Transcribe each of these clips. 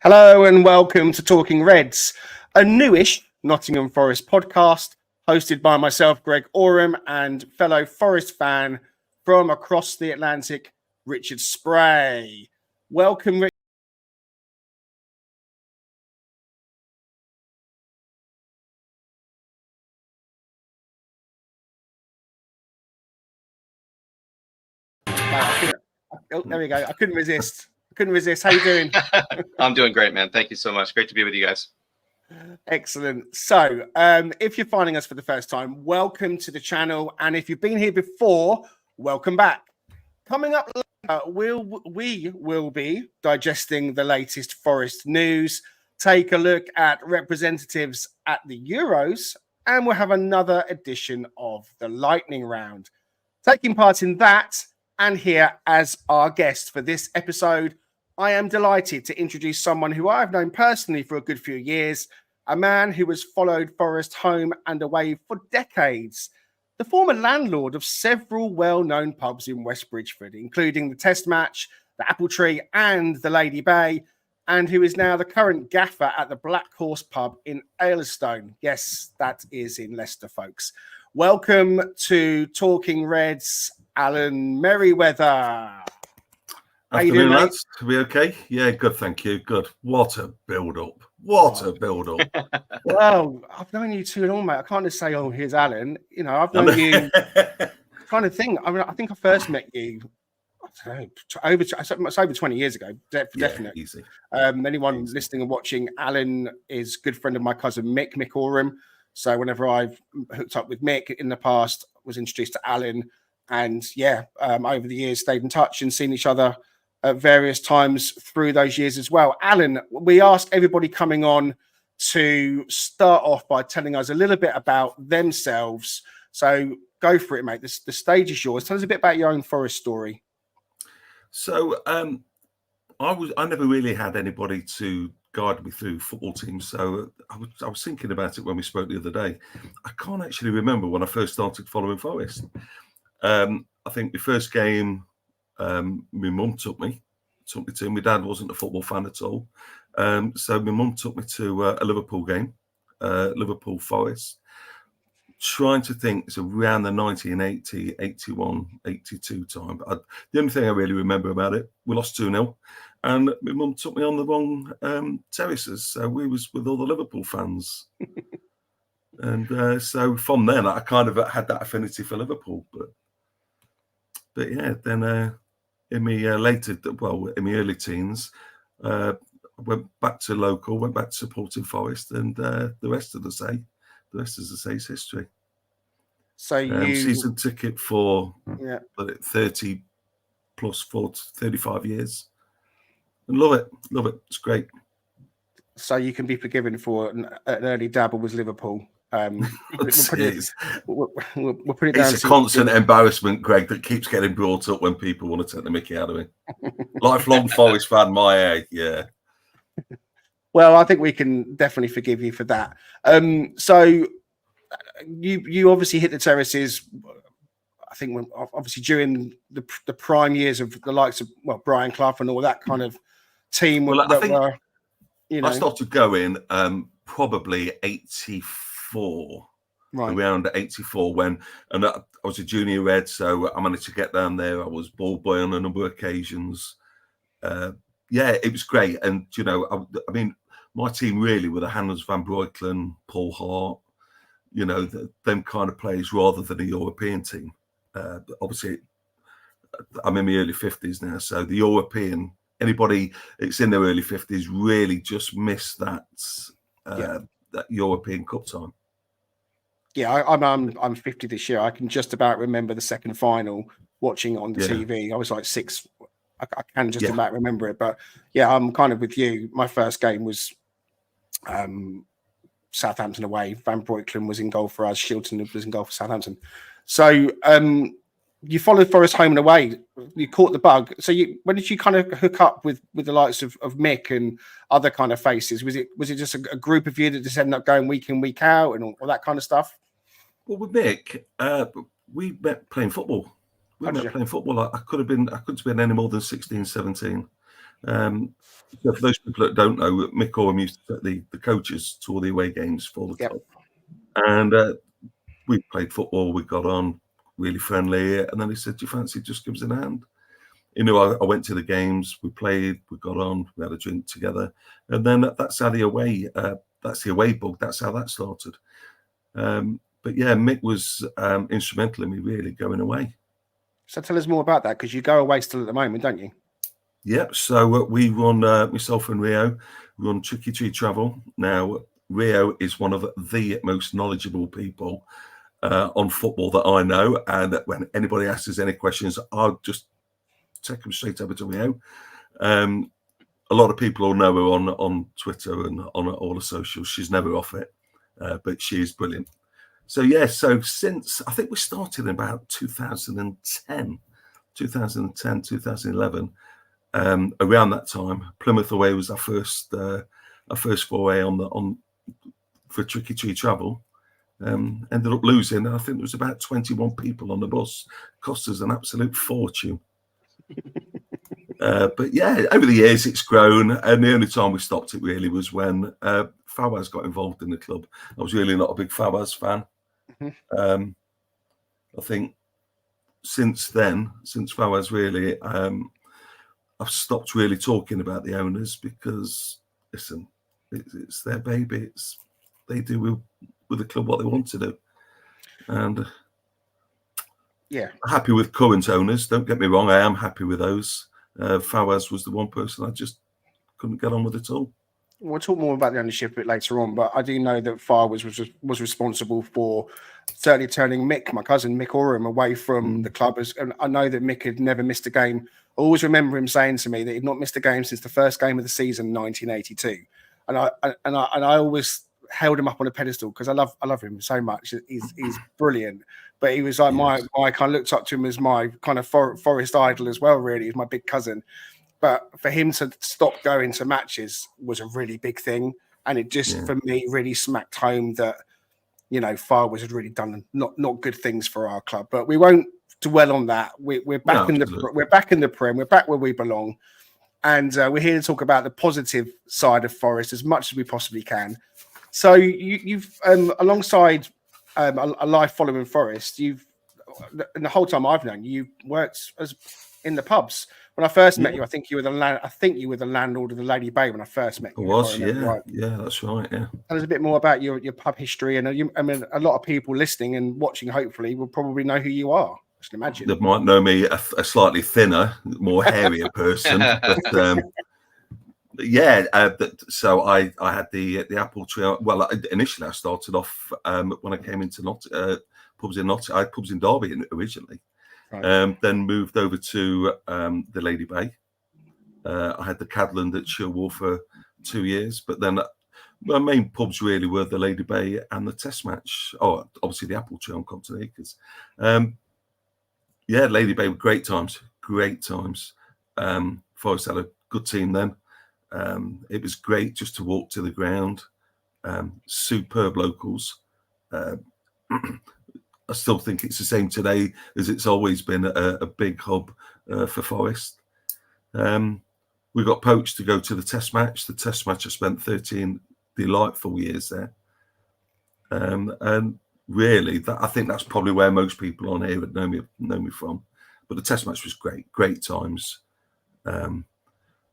Hello and welcome to Talking Reds, a newish Nottingham Forest podcast hosted by myself, Greg Oram, and fellow Forest fan from across the Atlantic, Richard Spray. Welcome, Richard. There we go. I couldn't resist. How you doing? I'm doing great, man. Thank you so much. Great to be with you guys. Excellent. So, if you're finding us for the first time, welcome to the channel. And if you've been here before, welcome back. Coming up later, we will be digesting the latest Forest news, take a look at representatives at the Euros, and we'll have another edition of the Lightning Round. Taking part in that and here as our guest for this episode, I am delighted to introduce someone who I've known personally for a good few years, a man who has followed Forest home and away for decades, the former landlord of several well-known pubs in West Bridgford, including the Test Match, the Apple Tree and the Lady Bay, and who is now the current gaffer at the Black Horse pub in Aylestone. Yes, that is in Leicester, folks. Welcome to Talking Reds, Alan Merryweather. Afternoon, lads. Are we okay? Yeah, good, thank you. Good. What a build-up. A build-up. Well, I've known you too long, mate. I can't just say, oh, here's Alan. You know, I've known you kind of thing. I mean, I think I first met you, I don't know, it's over 20 years ago, definitely. Easy. Anyone listening and watching, Alan is a good friend of my cousin, Mick Oram. So whenever I've hooked up with Mick in the past, was introduced to Alan. And over the years, stayed in touch and seen each other at various times through those years as well. Alan, we ask everybody coming on to start off by telling us a little bit about themselves. So go for it, mate. The stage is yours. Tell us a bit about your own Forest story. So I never really had anybody to guide me through football teams. So I was thinking about it when we spoke the other day. I can't actually remember when I first started following Forest. I think the first game, my mum took me to. My dad wasn't a football fan at all. So my mum took me to a Liverpool game, Liverpool Forest. Trying to think, it's around the 1980, 81, 82 time. But the only thing I really remember about it, we lost 2-0. And my mum took me on the wrong terraces. So we was with all the Liverpool fans. And so from then, I kind of had that affinity for Liverpool. But yeah, then in my in my early teens, I went back to local, went back to supporting Forest, and the rest as I say, is history. So you season ticket for 30 plus 35 years, and love it. It's great. So you can be forgiven for an early dabble with Liverpool. We'll put it down. It's a constant embarrassment, Greg, that keeps getting brought up when people want to take the mickey out of me. Lifelong Forest fan, my age, yeah. Well, I think we can definitely forgive you for that. So you obviously hit the terraces. I think when obviously during the prime years of the likes of Brian Clough and all that kind of team. Well, I think I started going probably 84, right, around 84 and I was a junior red, so I managed to get down there. I was ball boy on a number of occasions. It was great, and I mean, my team really were the Hannes van Breukelen, Paul Hart, them kind of players rather than a European team. Obviously, I'm in my early 50s now, so the European, anybody that's in their early 50s really just missed that European Cup time. Yeah, I'm 50 this year. I can just about remember the second final, watching it on the TV. I was like 6. I can just about remember it, but I'm kind of with you. My first game was Southampton away. Van Breukelen was in goal for us. Shilton was in goal for Southampton. So you followed Forest home and away. You caught the bug. So when did you kind of hook up with the likes of Mick and other kind of faces? Was it just a group of you that just ended up going week in, week out and all that kind of stuff? Well, with Mick, we met playing football. I could have been any more than 16, 17. So for those people that don't know, Mick Oram used to take the coaches to all the away games for the club. And we played football, we got on really friendly. And then he said, do you fancy just give us a hand? You know, I went to the games, we played, we got on, we had a drink together. And then that's how the away bug, that's how that started. But yeah, Mick was instrumental in me really going away. So tell us more about that, because you go away still at the moment, don't you? Yep. So we run, myself and Rio, run Tricky Tree Travel. Now, Rio is one of the most knowledgeable people on football that I know. And when anybody asks us any questions, I'll just take them straight over to Rio. A lot of people will know her on Twitter and on all the socials. She's never off it, but she's brilliant. So, yeah, so since I think we started in about 2010, 2011, around that time, Plymouth away was our first foray for Tricky Tree Travel. Ended up losing. I think there was about 21 people on the bus. Cost us an absolute fortune. But yeah, over the years it's grown, and the only time we stopped it really was when Fawaz got involved in the club. I was really not a big Fawaz fan. I think since then, since Fawaz really, I've stopped really talking about the owners because, listen, it's their baby. They do with the club what they want to do, and yeah, I'm happy with current owners. Don't get me wrong, I am happy with those. Fawaz was the one person I just couldn't get on with at all. We'll talk more about the ownership a bit later on, but I do know that Fawaz was responsible for certainly turning Mick, my cousin Mick Oram, away from the club. And I know that Mick had never missed a game. I always remember him saying to me that he'd not missed a game since the first game of the season, 1982. And I always held him up on a pedestal because I love him so much. He's brilliant. But he was like I kind of looked up to him as my kind of Forest idol as well. Really, he's my big cousin. But for him to stop going to matches was a really big thing. And it just, for me, really smacked home that, you know, Fawaz had really done not good things for our club. But we won't dwell on that. We're back in the Prem. We're back where we belong. And we're here to talk about the positive side of Forest as much as we possibly can. So you've alongside a life following Forest, and the whole time I've known you, worked as in the pubs. When I first met you, I think you were the landlord of the Lady Bay when I first met you. Right. Yeah, that's right. Yeah. Tell us a bit more about your pub history, and I mean, a lot of people listening and watching, hopefully, will probably know who you are. I can imagine they might know me a slightly thinner, more hairier person, but yeah. So I had the apple tree. Well, initially I started off when I came into pubs in Nottingham. I had pubs in Derby originally. Right. Then moved over to the Lady Bay. I had the Cadland at Chilwell for 2 years, but then my main pubs really were the Lady Bay and the Test Match. Oh, obviously the Apple Tree on Compton Acres. Yeah, Lady Bay were great times. Forest had a good team then. It was great just to walk to the ground. Superb locals. I still think it's the same today as it's always been a big hub for Forest. We got poached to go to the Test Match. The Test Match, I spent 13 delightful years there. And really, I think that's probably where most people on here would know me from. But the Test Match was great times.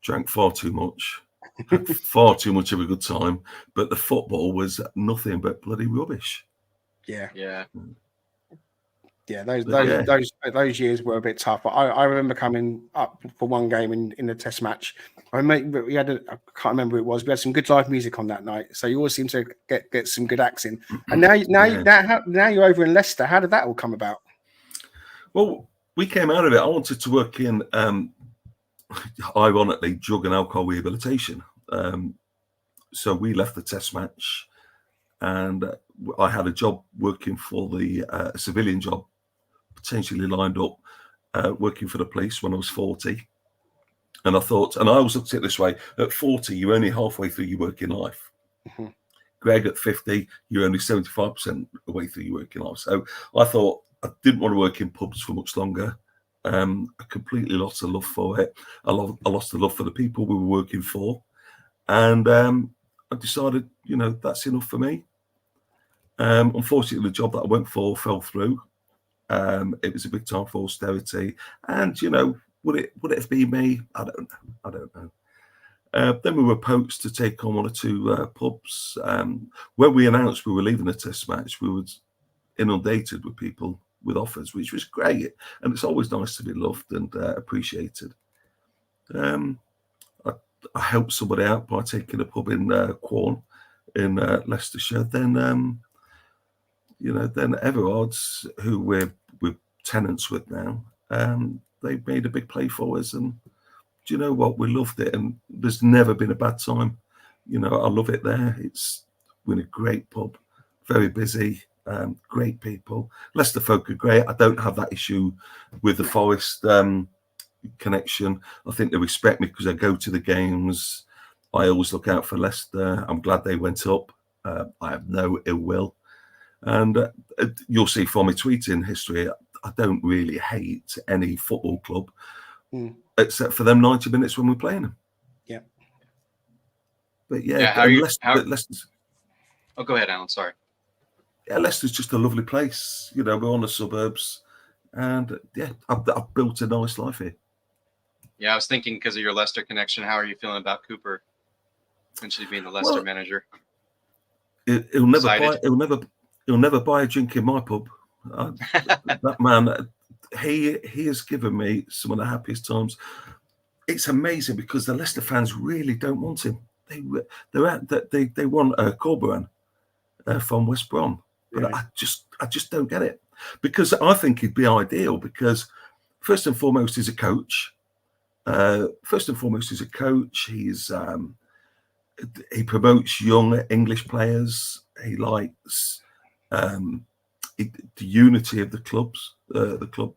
Drank far too much, had far too much of a good time. But the football was nothing but bloody rubbish. Yeah. Those years were a bit tough. I remember coming up for one game in the Test Match. I remember I can't remember who it was. We had some good live music on that night, so you always seem to get some good acts in. And now you're over in Leicester. How did that all come about? Well, we came out of it. I wanted to work in, ironically, drug and alcohol rehabilitation. So we left the Test Match, and I had a job working for a civilian job, potentially lined up, working for the police when I was 40. And I thought, and I always looked at it this way, at 40, you're only halfway through your working life. Mm-hmm. Greg, at 50, you're only 75% away through your working life. So I thought I didn't want to work in pubs for much longer. I completely lost the love for it. I lost the love for the people we were working for, and I decided, that's enough for me. Unfortunately, the job that I went for fell through. It was a big time for austerity, and would it have been me? I don't know. Then we were poached to take on one or two pubs. When we announced we were leaving the Test match, we were inundated with people with offers, which was great, and it's always nice to be loved and appreciated. I helped somebody out by taking a pub in Quorn in Leicestershire. Then then Everard's, who we're tenants with now, they made a big play for us, and do you know what? We loved it, and there's never been a bad time. I love it there. It's been a great pub, very busy, great people. Leicester folk are great. I don't have that issue with the Forest connection. I think they respect me because I go to the games. I always look out for Leicester. I'm glad they went up. I have no ill will. And you'll see from my tweeting history, I don't really hate any football club, except for them 90 minutes when we're playing them. Yeah. But Leicester's... Oh, go ahead, Alan. Sorry. Yeah, Leicester's just a lovely place. We're on the suburbs, and I've built a nice life here. Yeah, I was thinking because of your Leicester connection, how are you feeling about Cooper eventually being the Leicester manager? He'll never buy a drink in my pub. That man, he has given me some of the happiest times. It's amazing because the Leicester fans really don't want him. They want Corberan from West Brom, but I just don't get it, because I think he'd be ideal, because first and foremost he's a coach. He promotes young English players. He likes the unity of the clubs, the club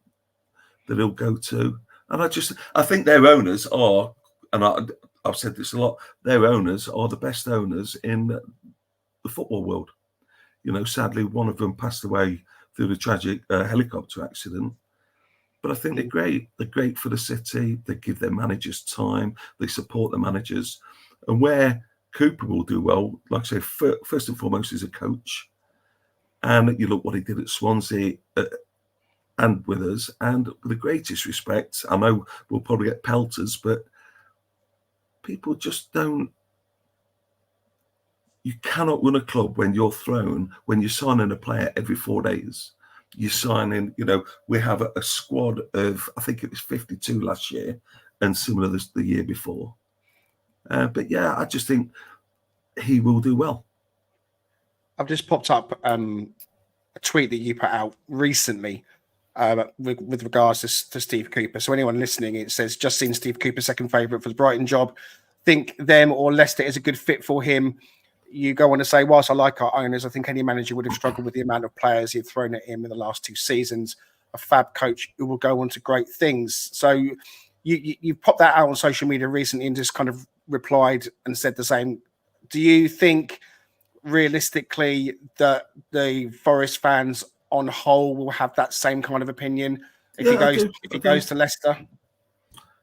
that he'll go to. And I think their owners are, and I've said this a lot, their owners are the best owners in the football world. Sadly, one of them passed away through the tragic helicopter accident. But I think they're great. They're great for the city. They give their managers time. They support the managers. And where Cooper will do well, like I say, first and foremost, is a coach. And you look what he did at Swansea and with us. And with the greatest respect, I know we'll probably get pelters, but people just don't. You cannot run a club when you're signing a player every 4 days. You sign in, we have a squad of, I think it was 52 last year, and similar the year before. But yeah, I just think he will do well. I've just popped up a tweet that you put out recently with regards to Steve Cooper. So anyone listening, it says, just seen Steve Cooper second favourite for the Brighton job. Think them or Leicester is a good fit for him. You go on to say, whilst I like our owners, I think any manager would have struggled with the amount of players he'd thrown at him in the last 2 seasons. A fab coach who will go on to great things. So you popped that out on social media recently and just kind of replied and said the same. Do you think realistically that the Forest fans on whole will have that same kind of opinion if he goes to Leicester?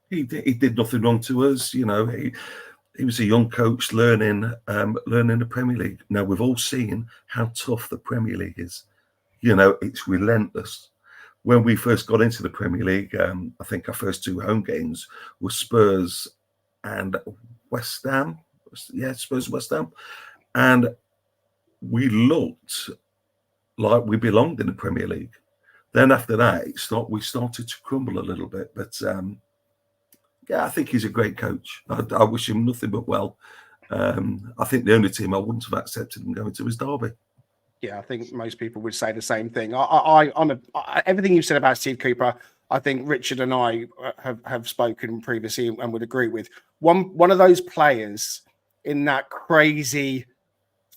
He did nothing wrong to us. He was a young coach learning the Premier League. Now, we've all seen how tough the Premier League is. It's relentless. When we first got into the Premier League, I think our first 2 home games were Spurs and West Ham. Yeah, Spurs and West Ham. And we looked like we belonged in the Premier League. Then after that, we started to crumble a little bit. But yeah, I think he's a great coach. I wish him nothing but well. I think the only team I wouldn't have accepted him going to is Derby. Yeah, I think most people would say the same thing. Everything you've said about Steve Cooper, I think Richard and I have spoken previously and would agree with. One of those players in that crazy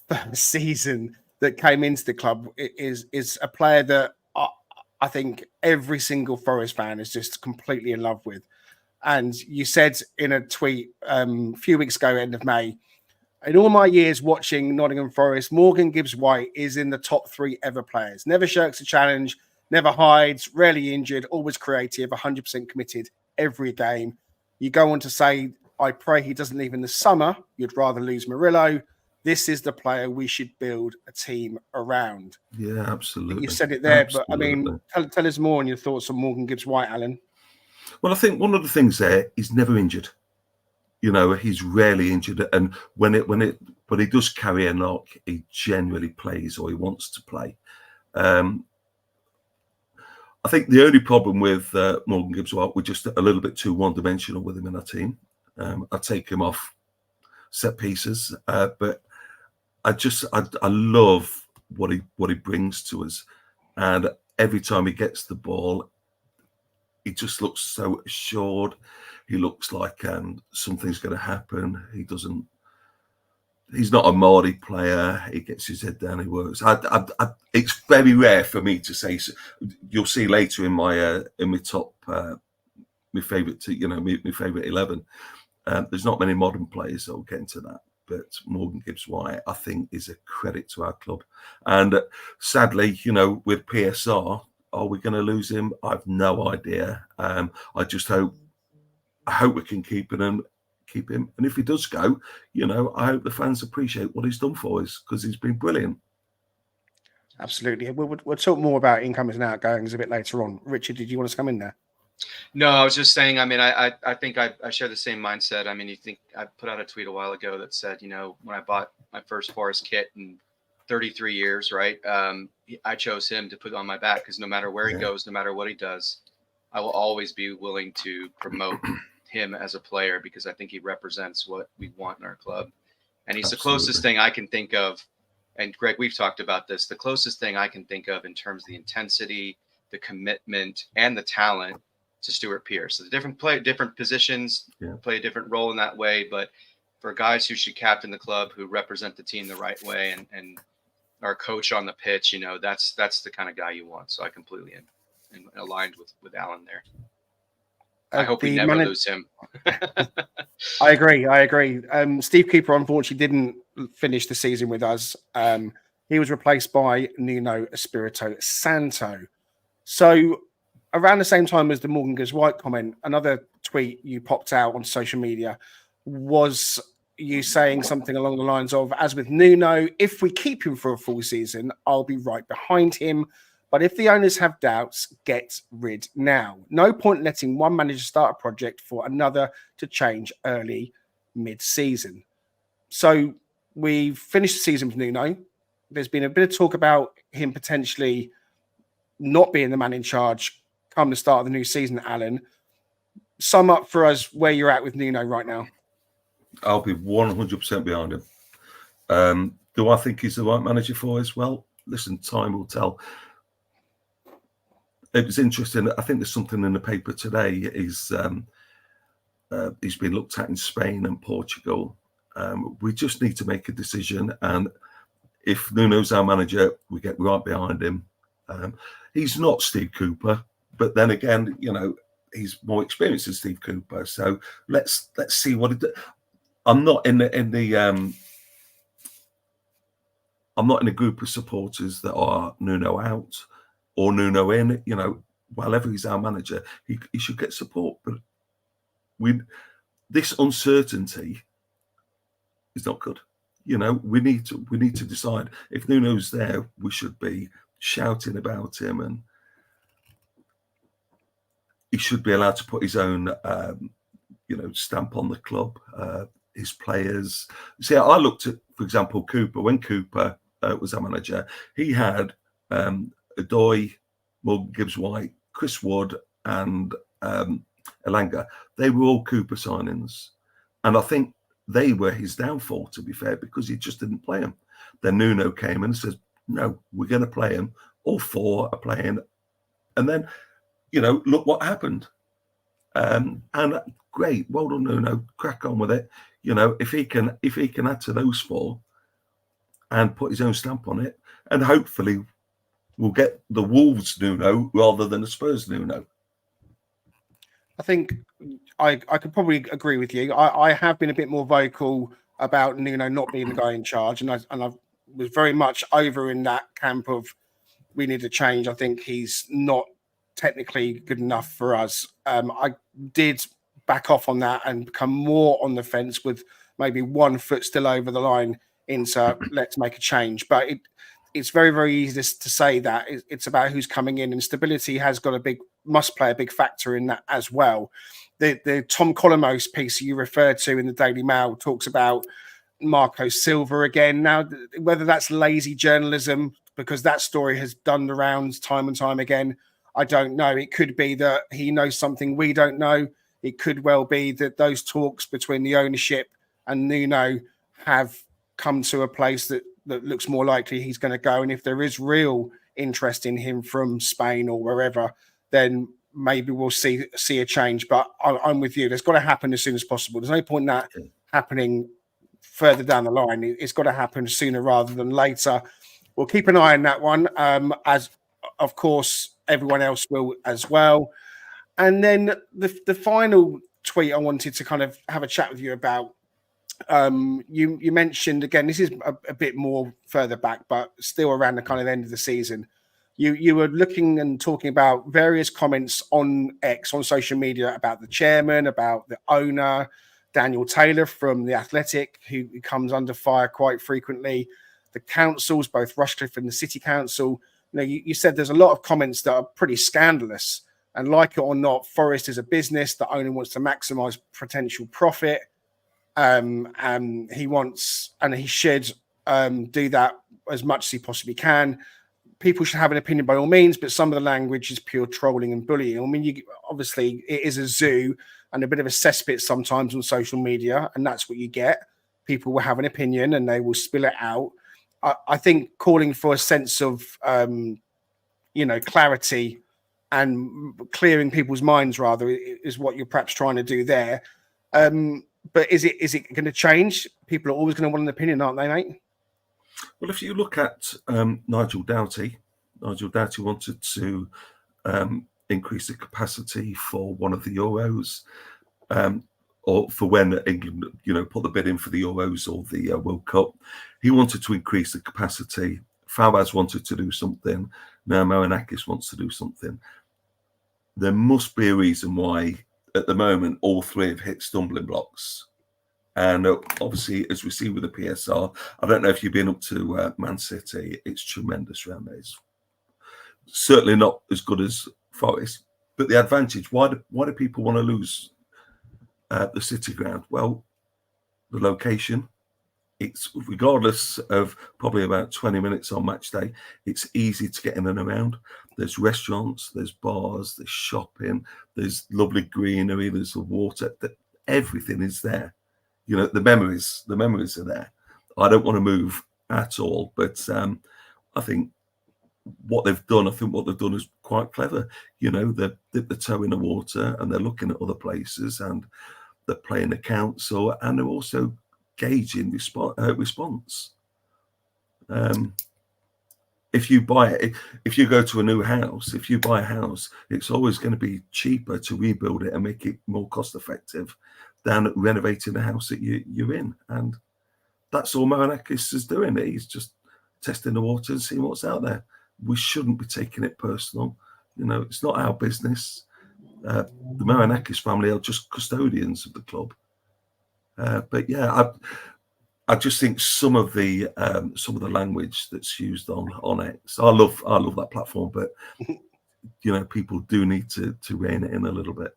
first season that came into the club is a player that I think every single Forest fan is just completely in love with. And you said in a tweet a few weeks ago, end of May, in all my years watching Nottingham Forest, Morgan Gibbs-White is in the top 3 ever players. Never shirks a challenge, never hides, rarely injured, always creative, 100% committed every game. You go on to say, I pray he doesn't leave in the summer. You'd rather lose Murillo. This is the player we should build a team around. Yeah, absolutely. You said it there, absolutely. but I mean, tell us more on your thoughts on Morgan Gibbs-White, Alan. Well, I think one of the things there, he's never injured. You know, he's rarely injured, and when he does carry a knock, he genuinely plays or he wants to play. I think the only problem with Morgan Gibbs-White, we're just a little bit too one-dimensional with him in our team. I take him off set pieces, but I love what he brings to us, and every time he gets the ball, he just looks so assured. He looks like something's going to happen. He's not a Mardy player. He gets his head down. He works. It's very rare for me to say. You'll see later in my top, my favorite, my favorite 11. There's not many modern players that will get into that. But Morgan Gibbs-White, I think, is a credit to our club. And sadly, with PSR, are we going to lose him? I've no idea. I just hope we can keep him. And if he does go, I hope the fans appreciate what he's done for us, because he's been brilliant. Absolutely. We'll talk more about incomings and outgoings a bit later on. Richard, did you want to come in there? No, I was just saying, I mean, I think I share the same mindset. I mean, you think I put out a tweet a while ago that said, when I bought my first Forest kit in 33 years, right? I chose him to put on my back, because no matter where he goes, no matter what he does, I will always be willing to promote him as a player, because I think he represents what we want in our club. And he's the closest thing I can think of. And Greg, we've talked about this, the closest thing I can think of in terms of the intensity, the commitment, and the talent to Stuart Pearce. So the different positions play a different role in that way. But for guys who should captain the club, who represent the team the right way, and our coach on the pitch, that's the kind of guy you want. So I completely am aligned with Alan there. I hope we never lose him. I agree. Steve Cooper, unfortunately, didn't finish the season with us. He was replaced by Nuno Espirito Santo. So around the same time as the Morgan Gibbs-White comment, another tweet you popped out on social media was you saying something along the lines of, as with Nuno, if we keep him for a full season, I'll be right behind him. But if the owners have doubts, get rid now. No point letting one manager start a project for another to change early mid-season. So we've finished the season with Nuno. There's been a bit of talk about him potentially not being the man in charge come the start of the new season, Alan. Sum up for us where you're at with Nuno right now. I'll be 100% behind him. Do I think he's the right manager for us? Well, listen, time will tell. It was interesting. I think there's something in the paper today. He's been looked at in Spain and Portugal. We just need to make a decision. And if Nuno's our manager, we get right behind him. He's not Steve Cooper, but then again, he's more experienced than Steve Cooper. So let's see what it. I'm not in a group of supporters that are Nuno out or Nuno in. Wherever he's our manager, he should get support. But this uncertainty is not good. We need to decide. If Nuno's there, we should be shouting about him, and he should be allowed to put his own stamp on the club, his players. See, I looked at, for example, Cooper. When Cooper was our manager, he had Adoy, Morgan Gibbs-White, Chris Wood, and Elanga. They were all Cooper signings, and I think they were his downfall, to be fair, because he just didn't play them. Then Nuno came and says, no, we're going to play him. All four are playing. And then, look what happened. And great, well done, Nuno. Crack on with it. If he can add to those four and put his own stamp on it, and hopefully we'll get the Wolves Nuno rather than the Spurs Nuno. I think I could probably agree with you. I have been a bit more vocal about Nuno not being the guy in charge, and I was very much over in that camp of we need a change. I think he's not technically good enough for us. I did back off on that and become more on the fence with maybe 1 foot still over the line into let's make a change. But it's very, very easy to say that. It's about who's coming in, and stability must play a big factor in that as well. The Tom Colomos piece you referred to in the Daily Mail talks about Marco Silva again. Now, whether that's lazy journalism, because that story has done the rounds time and time again, I don't know. It could be that he knows something we don't know. It could well be that those talks between the ownership and Nuno have come to a place that looks more likely he's going to go. And if there is real interest in him from Spain or wherever, then maybe we'll see a change. But I'm with you. There's got to happen as soon as possible. There's no point in that happening further down the line. It's got to happen sooner rather than later. We'll keep an eye on that one, as of course everyone else will as well. And then the final tweet I wanted to kind of have a chat with you about. You mentioned again, this is a bit more further back, but still around the kind of end of the season. You were looking and talking about various comments on X, on social media, about the chairman, about the owner, Daniel Taylor from The Athletic, who comes under fire quite frequently, the councils, both Rushcliffe and the City Council. You said there's a lot of comments that are pretty scandalous. And like it or not, Forest is a business. The owner wants to maximise potential profit. And he wants, and he should do that as much as he possibly can. People should have an opinion by all means, but some of the language is pure trolling and bullying. I mean, obviously it is a zoo and a bit of a cesspit sometimes on social media, and that's what you get. People will have an opinion and they will spill it out. I think calling for a sense of, clarity and clearing people's minds rather is what you're perhaps trying to do there. But is it going to change? People are always going to want an opinion, aren't they, mate? Well, if you look at Nigel Doughty wanted to increase the capacity for one of the Euros, or for when England, put the bid in for the Euros or the World Cup. He wanted to increase the capacity. Fawaz wanted to do something. Now Marinakis wants to do something. There must be a reason why, at the moment, all three have hit stumbling blocks. And obviously, as we see with the PSR, I don't know if you've been up to Man City. It's tremendous around there. It's certainly not as good as Forest. But the advantage, why do people want to lose the City ground? Well, the location. It's regardless of probably about 20 minutes on match day, it's easy to get in and around. There's restaurants, there's bars, there's shopping, there's lovely greenery, there's the water. Everything is there. The memories are there. I don't want to move at all, but I think what they've done is quite clever. They dip the toe in the water and they're looking at other places and they're playing the council and they're also gauging response. If you go to a new house, if you buy a house, it's always going to be cheaper to rebuild it and make it more cost effective than renovating the house that you're in. And that's all Marinakis is doing. He's just testing the water and seeing what's out there. We shouldn't be taking it personal. It's not our business. The Marinakis family are just custodians of the club. But yeah, I just think some of the language that's used on X. I love that platform, but people do need to rein it in a little bit.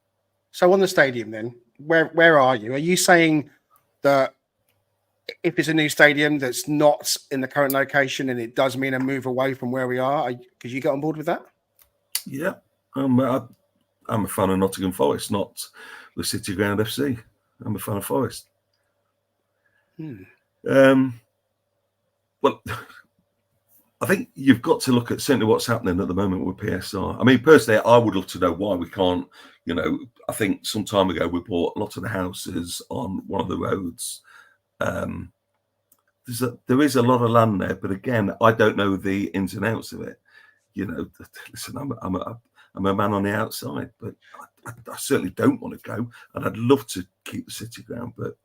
So on the stadium, then, where are you? Are you saying that if it's a new stadium that's not in the current location, and it does mean a move away from where we are, could you get on board with that? Yeah, I'm a fan of Nottingham Forest, not the City Ground FC. I'm a fan of Forest. Well, I think you've got to look at certainly what's happening at the moment with PSR. I mean, personally, I would love to know why we can't. I think some time ago we bought a lot of the houses on one of the roads. There is a lot of land there, but again, I don't know the ins and outs of it. Listen, I'm a man on the outside, but I certainly don't want to go, and I'd love to keep the City ground, but.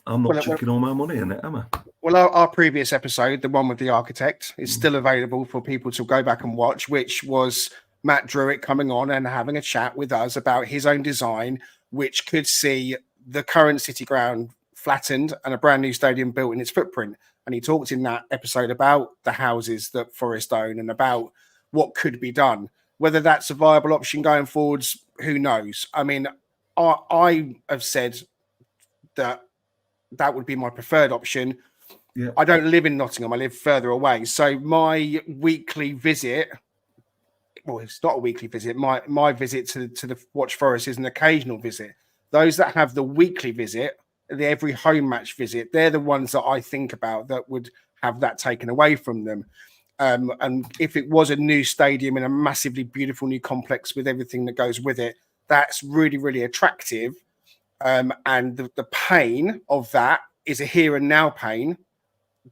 I'm not chucking all my money in it, am I? Well, our previous episode, the one with the architect, is still available for people to go back and watch, which was Matt Druitt coming on and having a chat with us about his own design, which could see the current City ground flattened and a brand new stadium built in its footprint. And he talked in that episode about the houses that Forest own and about what could be done. Whether that's a viable option going forwards, who knows? I mean, I have said that would be my preferred option. Yeah. I don't live in Nottingham. I live further away. So my weekly visit, well, it's not a weekly visit. My visit to the Watch Forest is an occasional visit. Those that have the weekly visit, the every home match visit, they're the ones that I think about that would have that taken away from them. And if it was a new stadium in a massively beautiful new complex with everything that goes with it, that's really, really attractive. And the pain of that is a here and now pain.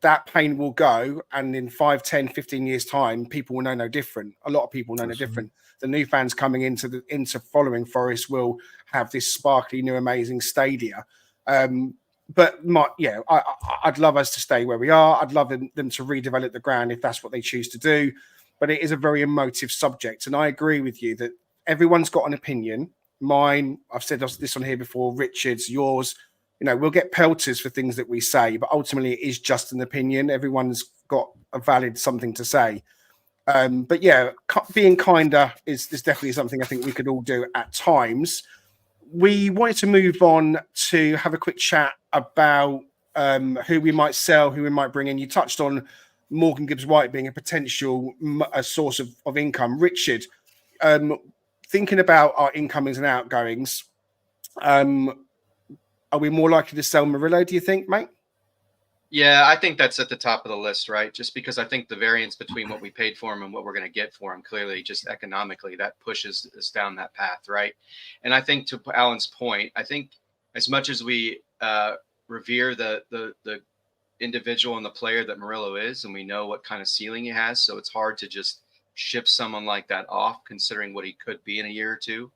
That pain will go, and in 5, 10, 15 years time, people will know no different. A lot of people know no different. The new fans coming into following Forest will have this sparkly new amazing stadia. But I'd love us to stay where we are. I'd love them to redevelop the ground if that's what they choose to do. But it is a very emotive subject, and I agree with you that everyone's got an opinion. Mine, I've said this on here before, Richard's, yours. You know, we'll get pelters for things that we say, but ultimately it is just an opinion. Everyone's got a valid something to say. But yeah, being kinder is definitely something I think we could all do at times. We wanted to move on to have a quick chat about who we might sell, who we might bring in. You touched on Morgan Gibbs-White being a potential source of income. Richard, thinking about our incomings and outgoings, are we more likely to sell Murillo, do you think, mate? Yeah, I think that's at the top of the list, right? Just because I think the variance between what we paid for him and what we're going to get for him, clearly, just economically, that pushes us down that path, right? And I think to Alan's point, I think as much as we revere the individual and the player that Murillo is, and we know what kind of ceiling he has, so it's hard to just ship someone like that off, considering what he could be in a year or two.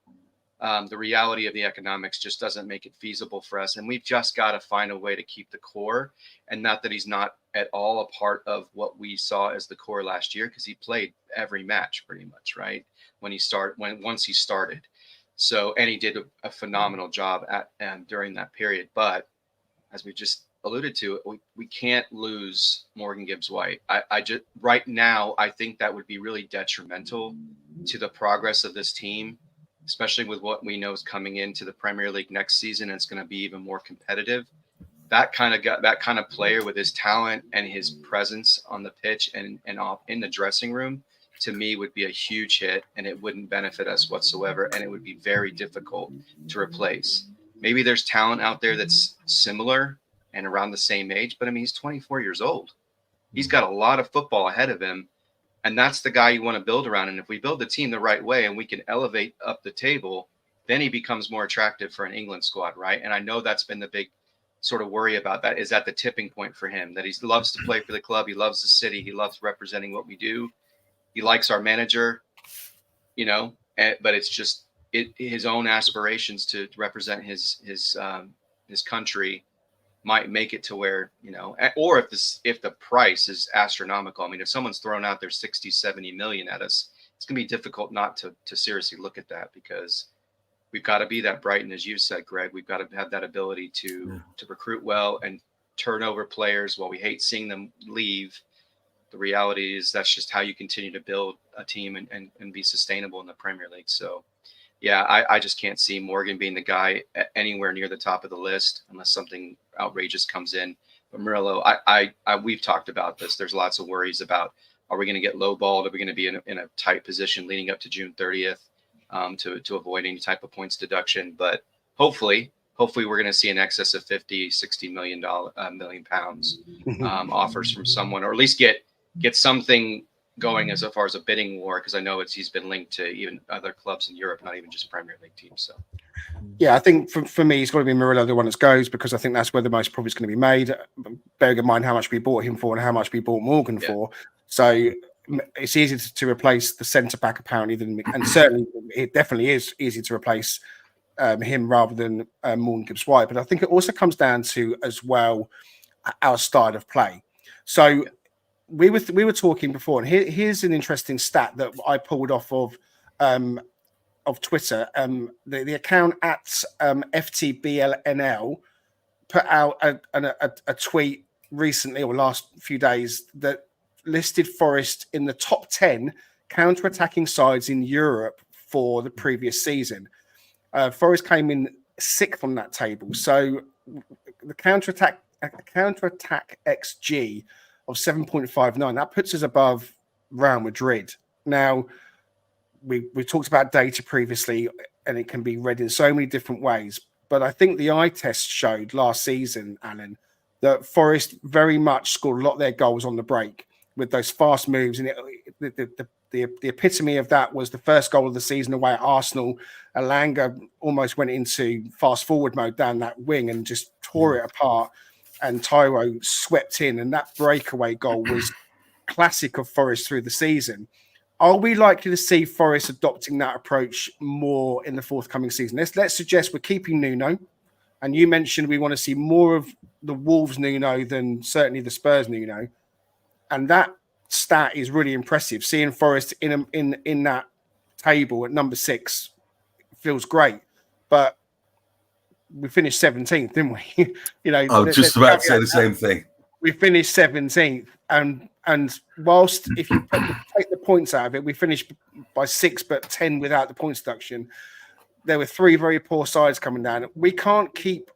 The reality of the economics just doesn't make it feasible for us. And we've just got to find a way to keep the core, and not that he's not at all a part of what we saw as the core last year, because he played every match pretty much, right? Once he started. So, and he did a phenomenal job during that period. But as we just alluded to, we can't lose Morgan Gibbs-White. I just right now, I think that would be really detrimental to the progress of this team, especially with what we know is coming into the Premier League next season. And it's going to be even more competitive. That kind of player with his talent and his presence on the pitch and in the dressing room, to me, would be a huge hit, and it wouldn't benefit us whatsoever. And it would be very difficult to replace. Maybe there's talent out there that's similar and around the same age, but I mean, he's 24 years old. He's got a lot of football ahead of him. And that's the guy you want to build around. And if we build the team the right way and we can elevate up the table, then he becomes more attractive for an England squad, right? And I know that's been the big sort of worry about that, is at the tipping point for him, that he loves to play for the club. He loves the city. He loves representing what we do. He likes our manager, but it's just his own aspirations to represent his country might make it to where, or if the price is astronomical. I mean, if someone's thrown out there 60, 70 million at us, it's going to be difficult not to seriously look at that, because we've got to be that Brighton, as you said, Greg. We've got to have that ability to recruit well and turn over players. While we hate seeing them leave, the reality is that's just how you continue to build a team and be sustainable in the Premier League. So, yeah, I just can't see Morgan being the guy anywhere near the top of the list unless something outrageous comes in. But Murillo, we've talked about this. There's lots of worries about, are we going to get lowballed? Are we going to be in a tight position leading up to June 30th to avoid any type of points deduction? But hopefully we're going to see in excess of 50, 60 million pounds offers from someone, or at least get something going as far as a bidding war, because I know he's been linked to even other clubs in Europe, not even just Premier League teams. So, yeah, I think for me, it's got to be Murillo, the one that goes, because I think that's where the most profit is going to be made. Bearing in mind how much we bought him for and how much we bought Morgan for, so it's easy to replace the centre back apparently, and certainly it definitely is easy to replace him rather than Morgan Gibbs-White. But I think it also comes down to as well our style of play. So we were talking before, and here's an interesting stat that I pulled off of Twitter. The account at FTBLNL put out a tweet recently or last few days that listed Forest in the top 10 counter-attacking sides in Europe for the previous season. Forest came in 6th on that table. So the counter-attack XG of 7.59, that puts us above Real Madrid. Now, we talked about data previously, and it can be read in so many different ways. But I think the eye test showed last season, Alan, that Forest very much scored a lot of their goals on the break with those fast moves. And the epitome of that was the first goal of the season away at Arsenal. Elanga almost went into fast forward mode down that wing and just tore it apart. And Tyro swept in, and that breakaway goal was classic of Forest through the season. Are we likely to see Forest adopting that approach more in the forthcoming season? Let's suggest we're keeping Nuno, and you mentioned we want to see more of the Wolves Nuno than certainly the Spurs Nuno, and that stat is really impressive. Seeing Forest in that table at number 6 feels great, but we finished 17th, didn't we? I was just about to say the same thing. We finished 17th, and whilst if you take the points out of it, we finished by 6, but 10 without the points deduction. There were 3 very poor sides coming down. We can't keep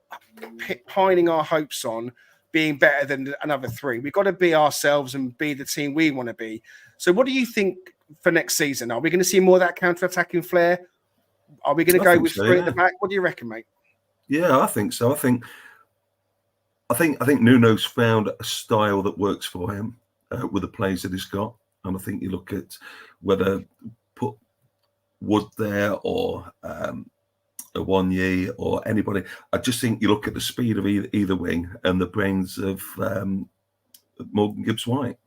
pining our hopes on being better than another 3. We've got to be ourselves and be the team we want to be. So what do you think for next season? Are we going to see more of that counter-attacking flair? Are we going to go with 3 at the back? What do you reckon, mate? Yeah, I think so. I think Nuno's found a style that works for him with the players that he's got. And I think you look at whether put Wood there or Awoniyi or anybody. I just think you look at the speed of either wing and the brains of Morgan Gibbs-White.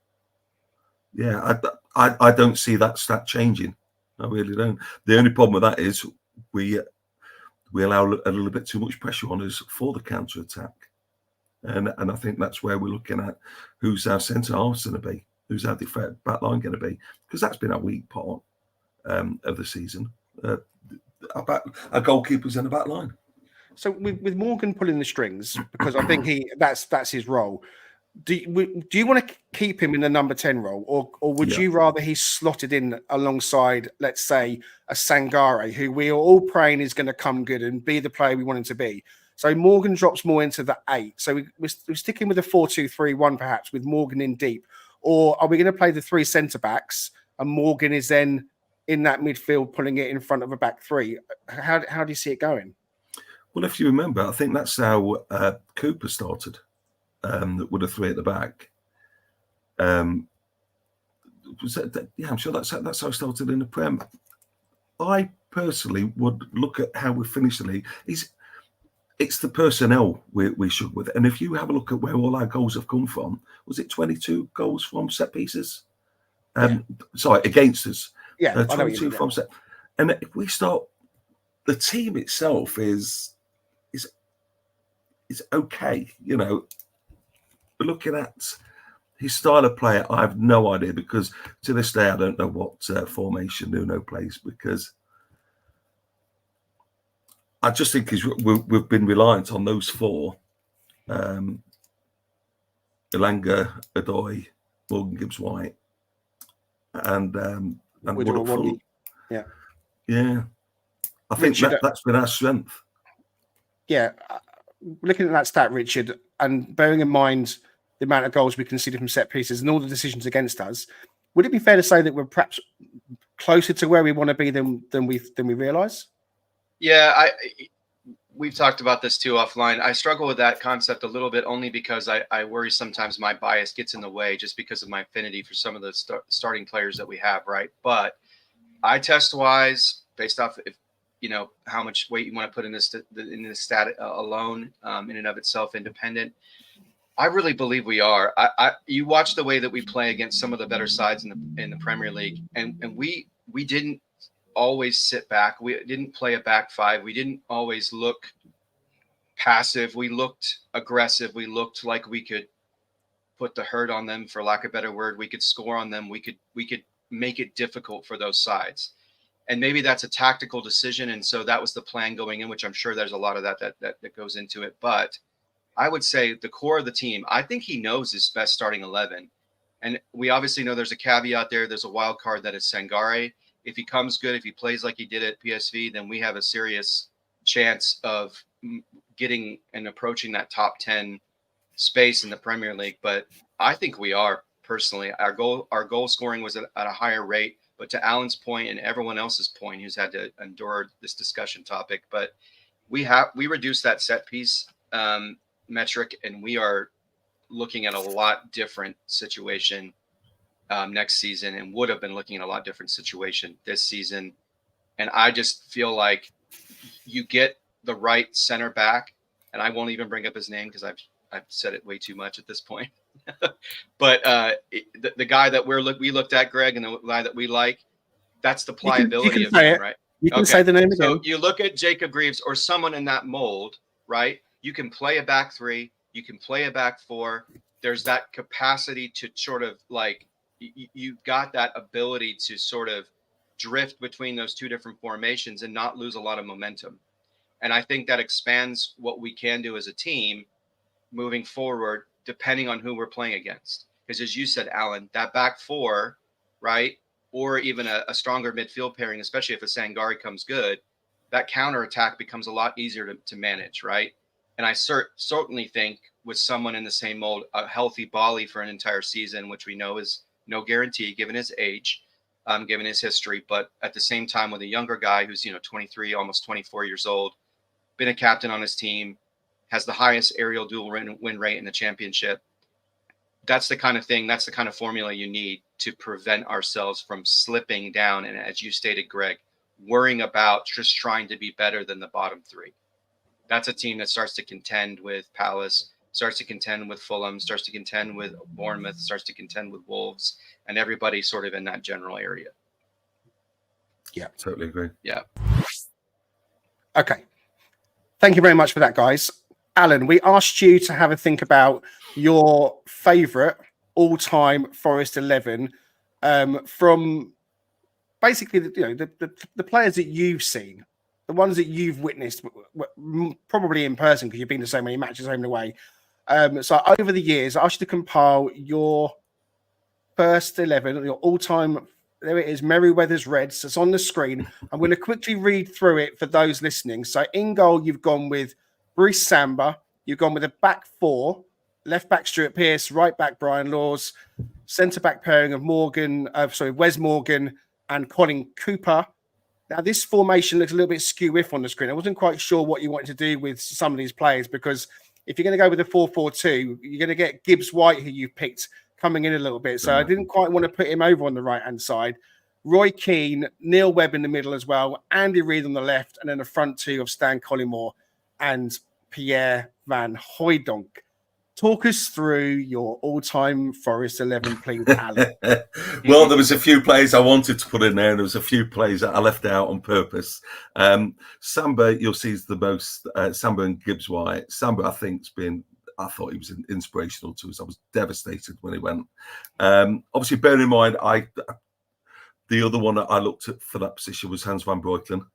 Yeah, I don't see that stat changing. I really don't. The only problem with that is we allow a little bit too much pressure on us for the counter attack, and I think that's where we're looking at who's our centre half's going to be, who's our back line going to be, because that's been our weak part of the season. Our goalkeepers and the back line. So with Morgan pulling the strings, because I think that's his role. Do you want to keep him in the number 10 role, or would you rather he slotted in alongside, let's say, a Sangare, who we are all praying is going to come good and be the player we want him to be? So Morgan drops more into the 8. So we're sticking with a 4-2-3-1 perhaps with Morgan in deep, or are we going to play the 3 centre backs and Morgan is then in that midfield pulling it in front of a back 3? How do you see it going? Well, if you remember, I think that's how Cooper started. With a 3 at the back. I'm sure that's how I started in the Prem. I personally would look at how we finished the league. It's the personnel we should with. And if you have a look at where all our goals have come from, was it 22 goals from set pieces? Sorry, against us. Yeah, 22 from set. And if we start, the team itself is okay, you know. But looking at his style of play, I have no idea, because to this day I don't know what formation Nuno plays, because I just think we've been reliant on those 4: Elanga, Odoi, Morgan Gibbs-White, and Wood up front. Yeah. I think that's been our strength. Yeah, looking at that stat, Richard, and bearing in mind the amount of goals we conceded from set pieces and all the decisions against us, would it be fair to say that we're perhaps closer to where we want to be than we realise? Yeah, we've talked about this too offline. I struggle with that concept a little bit, only because I worry sometimes my bias gets in the way just because of my affinity for some of the starting players that we have, right? But eye test wise, based off how much weight you want to put in this stat alone, in and of itself, independent, I really believe we are. You watch the way that we play against some of the better sides in the Premier League, and we didn't always sit back. We didn't play a back five. We didn't always look passive. We looked aggressive. We looked like we could put the hurt on them, for lack of a better word. We could score on them. We could make it difficult for those sides. And maybe that's a tactical decision. And so that was the plan going in, which I'm sure there's a lot of that goes into it. But I would say the core of the team, I think he knows his best starting 11. And we obviously know there's a caveat there. There's a wild card that is Sangare. If he comes good, if he plays like he did at PSV, then we have a serious chance of getting and approaching that top 10 space in the Premier League. But I think we are, personally. Our goal scoring was at a higher rate. But to Alan's point and everyone else's point who's had to endure this discussion topic, but we reduced that set piece metric, and we are looking at a lot different situation next season, and would have been looking at a lot different situation this season. And I just feel like you get the right center back, and I won't even bring up his name because I've said it way too much at this point. But the guy that we looked at, Greg, and the guy that we like, that's the pliability of him, right? You can say the name again. So you look at Jacob Greaves or someone in that mold, right? You can play a back three, you can play a back four. There's that capacity to sort of like, you've got that ability to sort of drift between those two different formations and not lose a lot of momentum. And I think that expands what we can do as a team moving forward, depending on who we're playing against. Because as you said, Alan, that back four, right? Or even a stronger midfield pairing, especially if a Sangare comes good, that counter attack becomes a lot easier to manage, right? And I certainly think with someone in the same mold, a healthy Bali for an entire season, which we know is no guarantee given his age, given his history, but at the same time with a younger guy who's 23, almost 24 years old, been a captain on his team, has the highest aerial duel win rate in the championship. That's the kind of thing, that's the kind of formula you need to prevent ourselves from slipping down. And as you stated, Greg, worrying about just trying to be better than the bottom three. That's a team that starts to contend with Palace, starts to contend with Fulham, starts to contend with Bournemouth, starts to contend with Wolves, and everybody sort of in that general area. Yeah, totally agree. Yeah. Okay. Thank you very much for that, guys. Alan, we asked you to have a think about your favourite all-time Forest 11 from basically the players that you've seen, the ones that you've witnessed, probably in person because you've been to so many matches home and away. So over the years, I asked you to compile your first 11, your all-time. There it is, Merryweather's Reds. It's on the screen. I'm going to quickly read through it for those listening. So in goal, you've gone with Bruce Samba. You've gone with a back four, left back Stuart Pearce, right back Brian Laws, centre back pairing of Wes Morgan and Colin Cooper. Now, this formation looks a little bit skew-if on the screen. I wasn't quite sure what you wanted to do with some of these players because if you're going to go with a 4-4-2, you're going to get Gibbs-White, who you've picked, coming in a little bit. So I didn't quite want to put him over on the right-hand side. Roy Keane, Neil Webb in the middle as well, Andy Reid on the left, and then a front two of Stan Collymore and Pierre Van Hooijdonk. Talk us through your all-time Forest 11, please, Alan. Well, there was a few players I wanted to put in there, and there was a few players that I left out on purpose. Samba, you'll see, is the most. Samba and Gibbs-White. Samba, I thought he was inspirational to us. I was devastated when he went. Obviously, bearing in mind, the other one that I looked at for that position was Hans van Breukelen,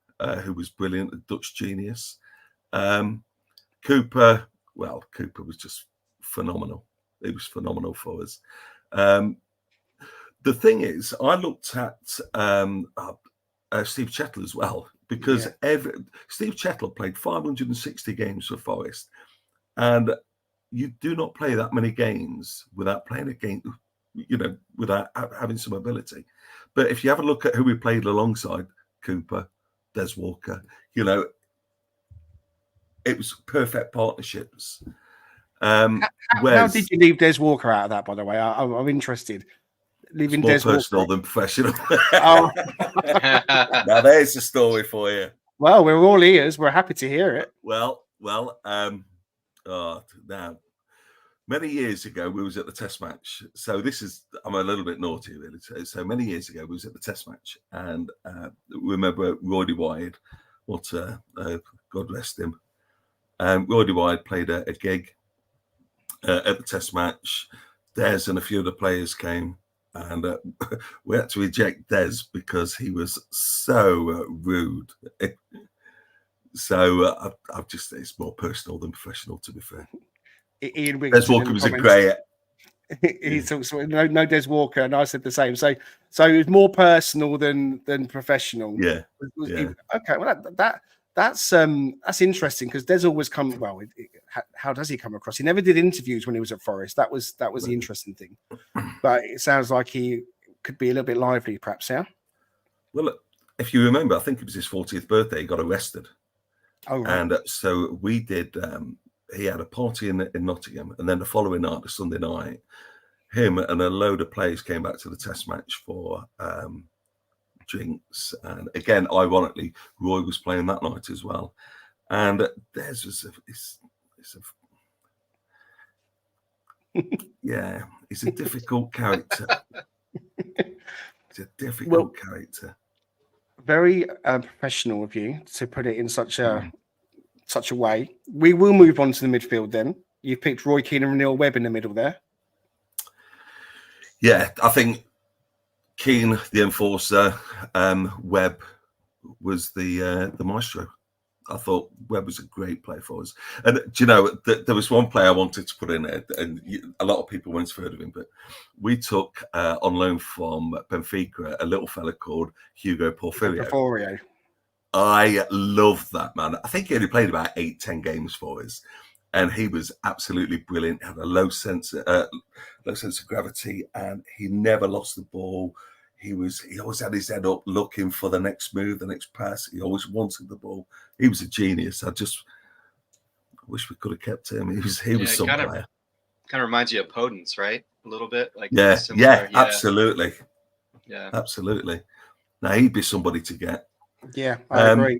who was brilliant, a Dutch genius. Cooper was just phenomenal. He was phenomenal for us. The thing is, I looked at Steve Chettle as well, because Steve Chettle played 560 games for Forest, and you do not play that many games without playing a game, without having some ability. But if you have a look at who we played alongside, Cooper, Des Walker, it was perfect partnerships. How did you leave Des Walker out of that, by the way? I'm interested. Leaving More Des personal Walker than professional. Oh. Now there's the story for you. Well, we're all ears. We're happy to hear it. Now Many years ago, we was at the test match. So I'm a little bit naughty, really. So many years ago, we was at the test match. And remember Roy Wide, God rest him. Roy Wide played a gig at the test match. Des and a few of the players came. And we had to eject Des because he was so rude. So I've just, it's more personal than professional, to be fair. Ian Des Walker was a great. He talks no Des Walker, and I said the same. So it was more personal than professional. Yeah. Okay. Well, that's interesting because Des always come. Well, how does he come across? He never did interviews when he was at Forest. That was the interesting thing. But it sounds like he could be a little bit lively, perhaps. Yeah. Well, if you remember, I think it was his 40th birthday. He got arrested. Oh, right. And so we did. He had a party in Nottingham, and then the following night, the Sunday night, him and a load of players came back to the test match for drinks. And again, ironically, Roy was playing that night as well. And Des was he's a difficult character. He's a difficult character. Very professional of you to put it in such a way. We will move on to the midfield then. You picked Roy Keane and Neil Webb in the middle there. Yeah, I think Keane, the enforcer, Webb was the maestro. I thought Webb was a great player for us. And do you know, there was one player I wanted to put in there, and a lot of people won't have heard of him, but we took on loan from Benfica a little fella called Hugo Porfirio. I love that man. I think he only played about 8-10 games for us, and he was absolutely brilliant. He had a low sense of gravity, and he never lost the ball. He always had his head up, looking for the next move, the next pass. He always wanted the ball. He was a genius. I wish we could have kept him. He was some player. Kind of reminds you of Podence, right? A little bit, like absolutely. Yeah, absolutely. Now he'd be somebody to get. Yeah, I agree.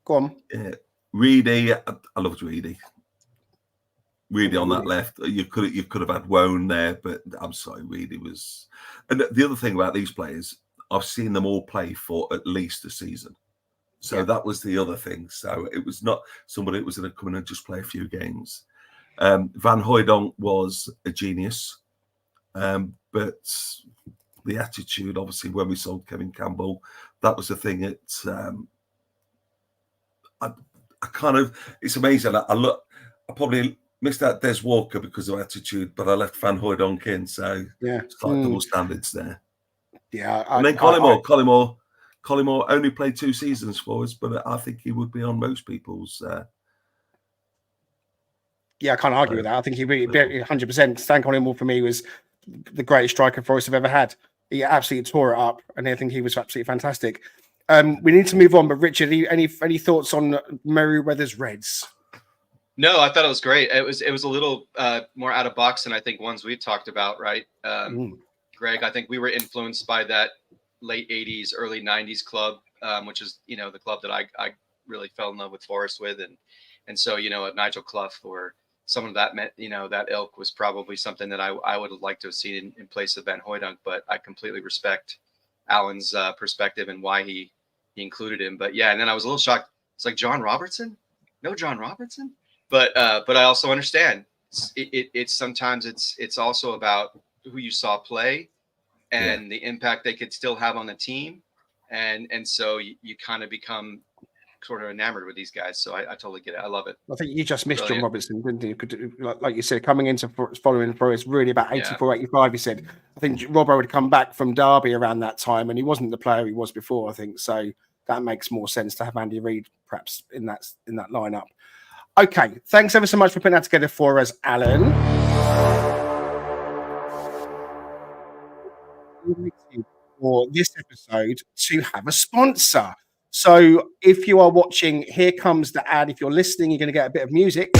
Go on. Yeah. Reedy, I loved Reedy. Reedy on that left. You could have had Wone there, but I'm sorry, Reedy was. And the other thing about these players, I've seen them all play for at least a season. So that was the other thing. So it was not somebody that was going to come in and just play a few games. Van Hooijdonk was a genius, but the attitude, obviously, when we sold Kevin Campbell, that was the thing. It's amazing. I probably missed out Des Walker because of attitude, but I left Van Hooijdonk in, so it's like double standards there. Yeah, and then Collymore only played 2 seasons for us, but I think he would be on most people's. I can't argue with that. I think he really 100%. Stan Collymore for me was the greatest striker Forest have ever had. He absolutely tore it up, and I think he was absolutely fantastic. We need to move on, but Richard, any thoughts on Merryweather's Reds? No, I thought it was great. It was a little more out of box than I think ones we've talked about, right? Greg, I think we were influenced by that late 80s, early 90s club, which is, the club that I really fell in love with Forest with. And so, at Nigel Clough or someone that meant, that ilk was probably something that I would have liked to have seen in place of Van Hooijdonk, but I completely respect Alan's perspective and why he included him. But yeah, and then I was a little shocked. It's like John Robertson? No John Robertson? But I also understand it's sometimes it's also about who you saw play and the impact they could still have on the team. And so you kind of become sort of enamored with these guys. So I totally get it. I love it. I think you just missed John Robertson, didn't you? Like you said, coming into following Forest really about 84, 85, you said. I think Robbo had come back from Derby around that time and he wasn't the player he was before, I think. So that makes more sense to have Andy Reid perhaps in that lineup. Okay, thanks ever so much for putting that together for us, Alan. For this episode to have a sponsor. So if you are watching, here comes the ad. If you're listening, you're going to get a bit of music.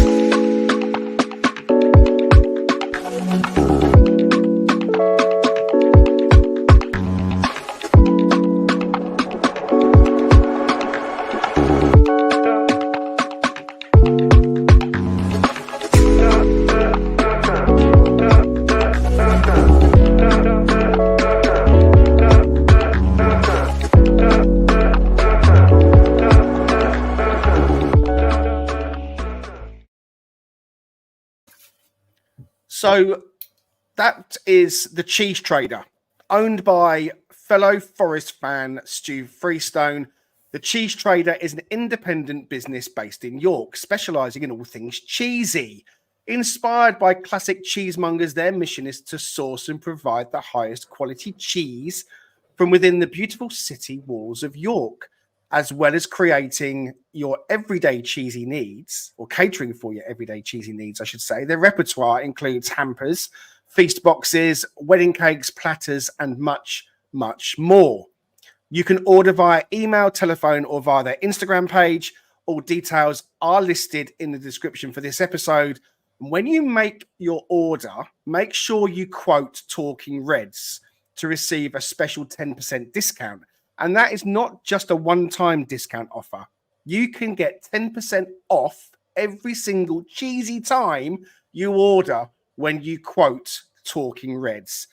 So that is the Cheese Trader, owned by fellow Forest fan Stu Freestone. The Cheese Trader is an independent business based in York, specialising in all things cheesy. Inspired by classic cheesemongers, their mission is to source and provide the highest quality cheese from within the beautiful city walls of York, as well as creating your everyday cheesy needs, or catering for your everyday cheesy needs, I should say. Their repertoire includes hampers, feast boxes, wedding cakes, platters, and much, much more. You can order via email, telephone, or via their Instagram page. All details are listed in the description for this episode. When you make your order, make sure you quote Talking Reds to receive a special 10% discount. And that is not just a one-time discount offer. You can get 10% off every single cheesy time you order when you quote Talking Reds.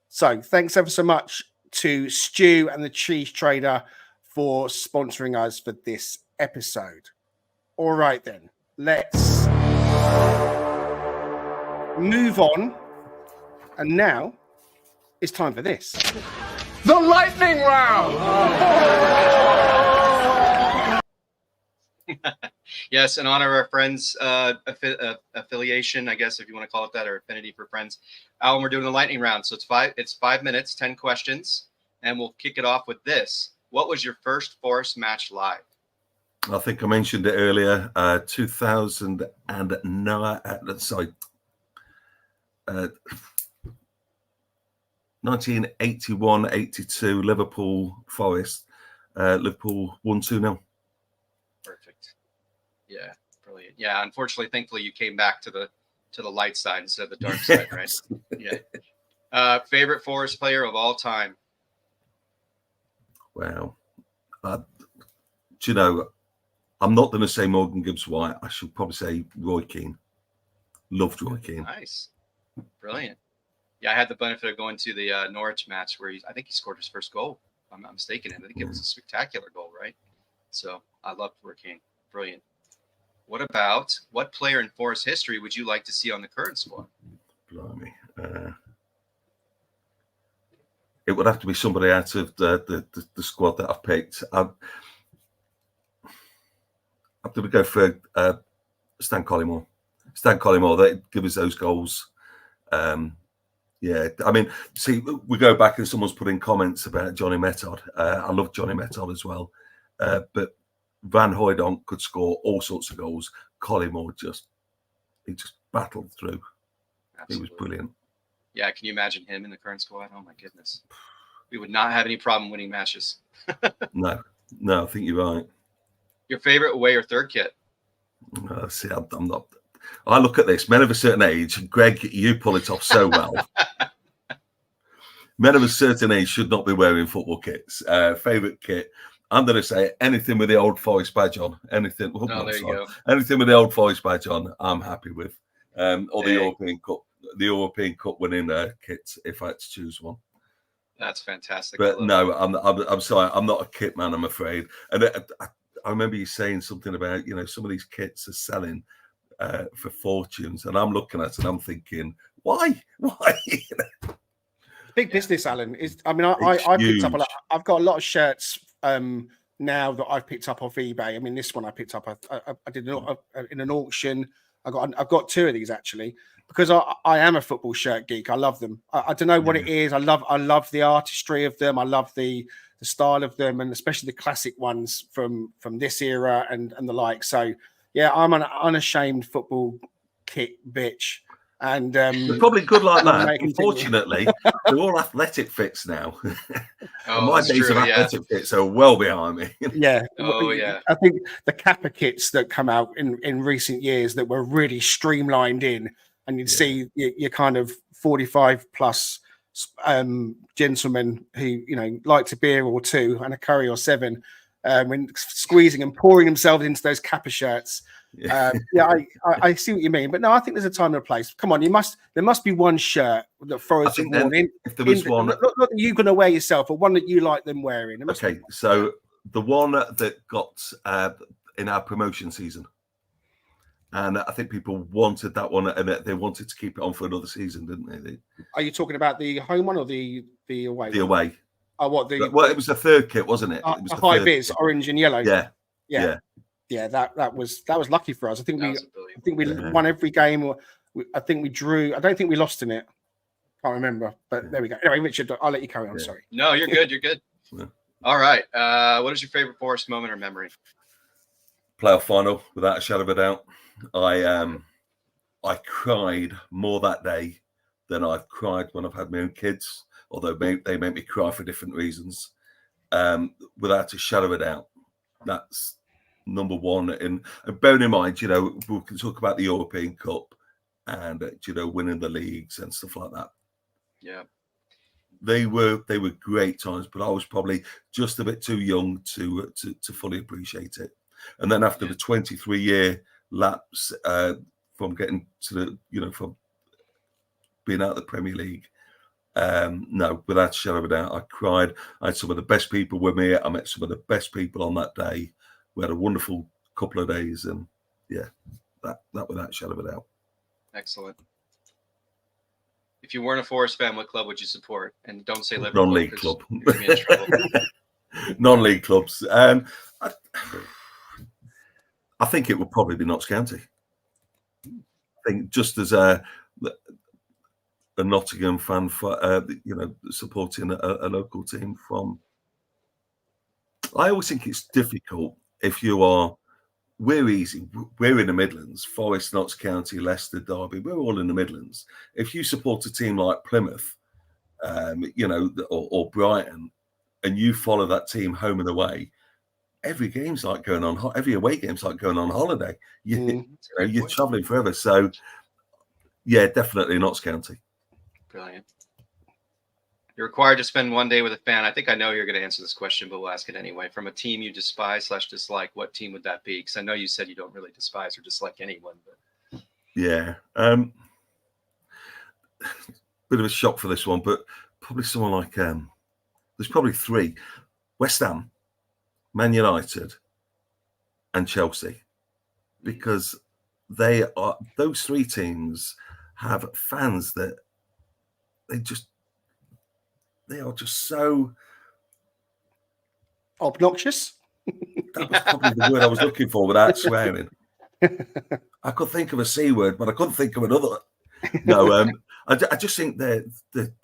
So thanks ever so much to Stu and the Cheese Trader for sponsoring us for this episode. All right, then, let's move on. And now it's time for this. The lightning round! Yes, in honor of our friends' affiliation, I guess, if you want to call it that, or affinity for friends, Alan, we're doing the lightning round. So it's 5 minutes, 10 questions, and we'll kick it off with this. What was your first Forest match live? I think I mentioned it earlier, 2009, 1981-82, Liverpool Forest. Liverpool won 2-0. Perfect. Yeah, brilliant. Yeah, unfortunately, thankfully, you came back to the light side instead of the dark side, right? Yeah. Favorite Forest player of all time? Wow. Do you know, I'm not going to say Morgan Gibbs-White. I should probably say Roy Keane. Loved Roy Keane. Nice. Brilliant. Yeah, I had the benefit of going to the Norwich match where I think he scored his first goal. If I'm not mistaken. I think it was a spectacular goal, right? So I loved Roy Keane. Brilliant. What player in Forest history would you like to see on the current squad? Blimey. It would have to be somebody out of the squad that I've picked. I'm going to go for Stan Collymore. Stan Collymore, they give us those goals. Yeah, I mean, see, we go back and someone's put in comments about Johnny Method. I love Johnny Method as well. But Van Hooijdonk could score all sorts of goals. Collymore just battled through. Absolutely. He was brilliant. Yeah, can you imagine him in the current squad? Oh, my goodness. We would not have any problem winning matches. No, I think you're right. Your favorite away or third kit? See, I'm not. I look at this, men of a certain age. Greg, you pull it off so well. Men of a certain age should not be wearing football kits. Favorite kit? I'm going to say anything with the old Forest badge on. Anything. Oh, there you go. Anything with the old Forest badge on, I'm happy with. Or the European Cup winning kits, if I had to choose one. That's fantastic. But no, I'm sorry, I'm not a kit man, I'm afraid. And I remember you saying something about, some of these kits are selling for fortunes, and I'm looking at it and I'm thinking, why? Big business, Alan. I picked up a lot. I've got a lot of shirts now that I've picked up off eBay. I mean, this one I picked up. I did in an auction. I've got two of these actually because I am a football shirt geek. I love them. I don't know what it is. I love the artistry of them. I love the style of them, and especially the classic ones from this era and the like. So yeah, I'm an unashamed football kit bitch. And they're probably good like that. Unfortunately, they're all athletic fits now. My days of athletic fits are well behind me. Yeah. Oh, yeah. I think the Kappa kits that come out in recent years that were really streamlined in, and you'd see your kind of 45 plus gentlemen who, liked a beer or two and a curry or seven, when squeezing and pouring themselves into those Kappa shirts. I see what you mean, but no, I think there's a time and a place. Come on, there must be one shirt that Forest have worn in. If there was one, not that you're going to wear yourself, but one that you like them wearing. Okay, so the one that got in our promotion season, And I think people wanted that one, and they wanted to keep it on for another season, didn't they? Are you talking about the home one or the away? The one? away. Oh, what the? Well, it was the third kit, wasn't it? It was the the high third vis, kit. orange and yellow. Yeah. That was lucky for us. I think we won every game, or I think we drew. I don't think we lost in it. Can't remember, but there we go. Anyway, Richard, I'll let you carry on. Yeah. Sorry. No, you're good. You're good. Yeah. All right. What is your favorite Forest moment or memory? Playoff final, without a shadow of a doubt. I cried more that day than I've cried when I've had my own kids, although they make me cry for different reasons. Without a shadow of a doubt, that's number one. And bearing in mind, we can talk about the European Cup and winning the leagues and stuff like that. Yeah, they were great times, but I was probably just a bit too young to fully appreciate it. And then after the 23-year lapse from getting to from being out of the Premier League, no, without a shadow of a doubt, I cried. I had some of the best people with me. I met some of the best people on that day. We had a wonderful couple of days, and that without a shadow of a doubt. Excellent. If you weren't a Forest fan, what club would you support? And don't say Liverpool. Non-league club. You're gonna be in trouble. Non-league clubs. I think it would probably be Notts County. I think just as a Nottingham fan for supporting a local team from. I always think it's difficult if you are. We're easy. We're in the Midlands. Forest, Notts County, Leicester, Derby. We're all in the Midlands. If you support a team like Plymouth, or Brighton, and you follow that team home and away, every game's like going on. Every away game's like going on holiday. You're travelling forever. So, yeah, definitely Notts County. Brilliant. You're required to spend one day with a fan. I think I know you're going to answer this question, but we'll ask it anyway. From a team you despise/dislike, what team would that be? Because I know you said you don't really despise or dislike anyone. But yeah, bit of a shock for this one, but probably someone like there's probably three: West Ham, Man United, and Chelsea, because those three teams have fans that they are just so obnoxious. That was probably the word I was looking for without swearing. I could think of a C word, but I couldn't think of another. No, I just think the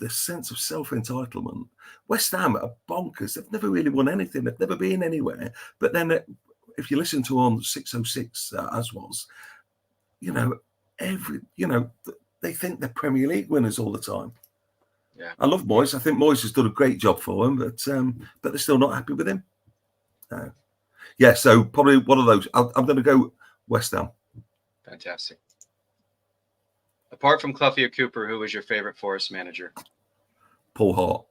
sense of self-entitlement. West Ham are bonkers. They've never really won anything. They've never been anywhere. But then if you listen to on 606, as was, they think they're Premier League winners all the time. Yeah, I love Moyes. I think Moyes has done a great job for them, but they're still not happy with him. So probably one of those. I'm going to go West Ham. Fantastic. Apart from Cloughy or Cooper, who was your favorite Forest manager? Paul Hart.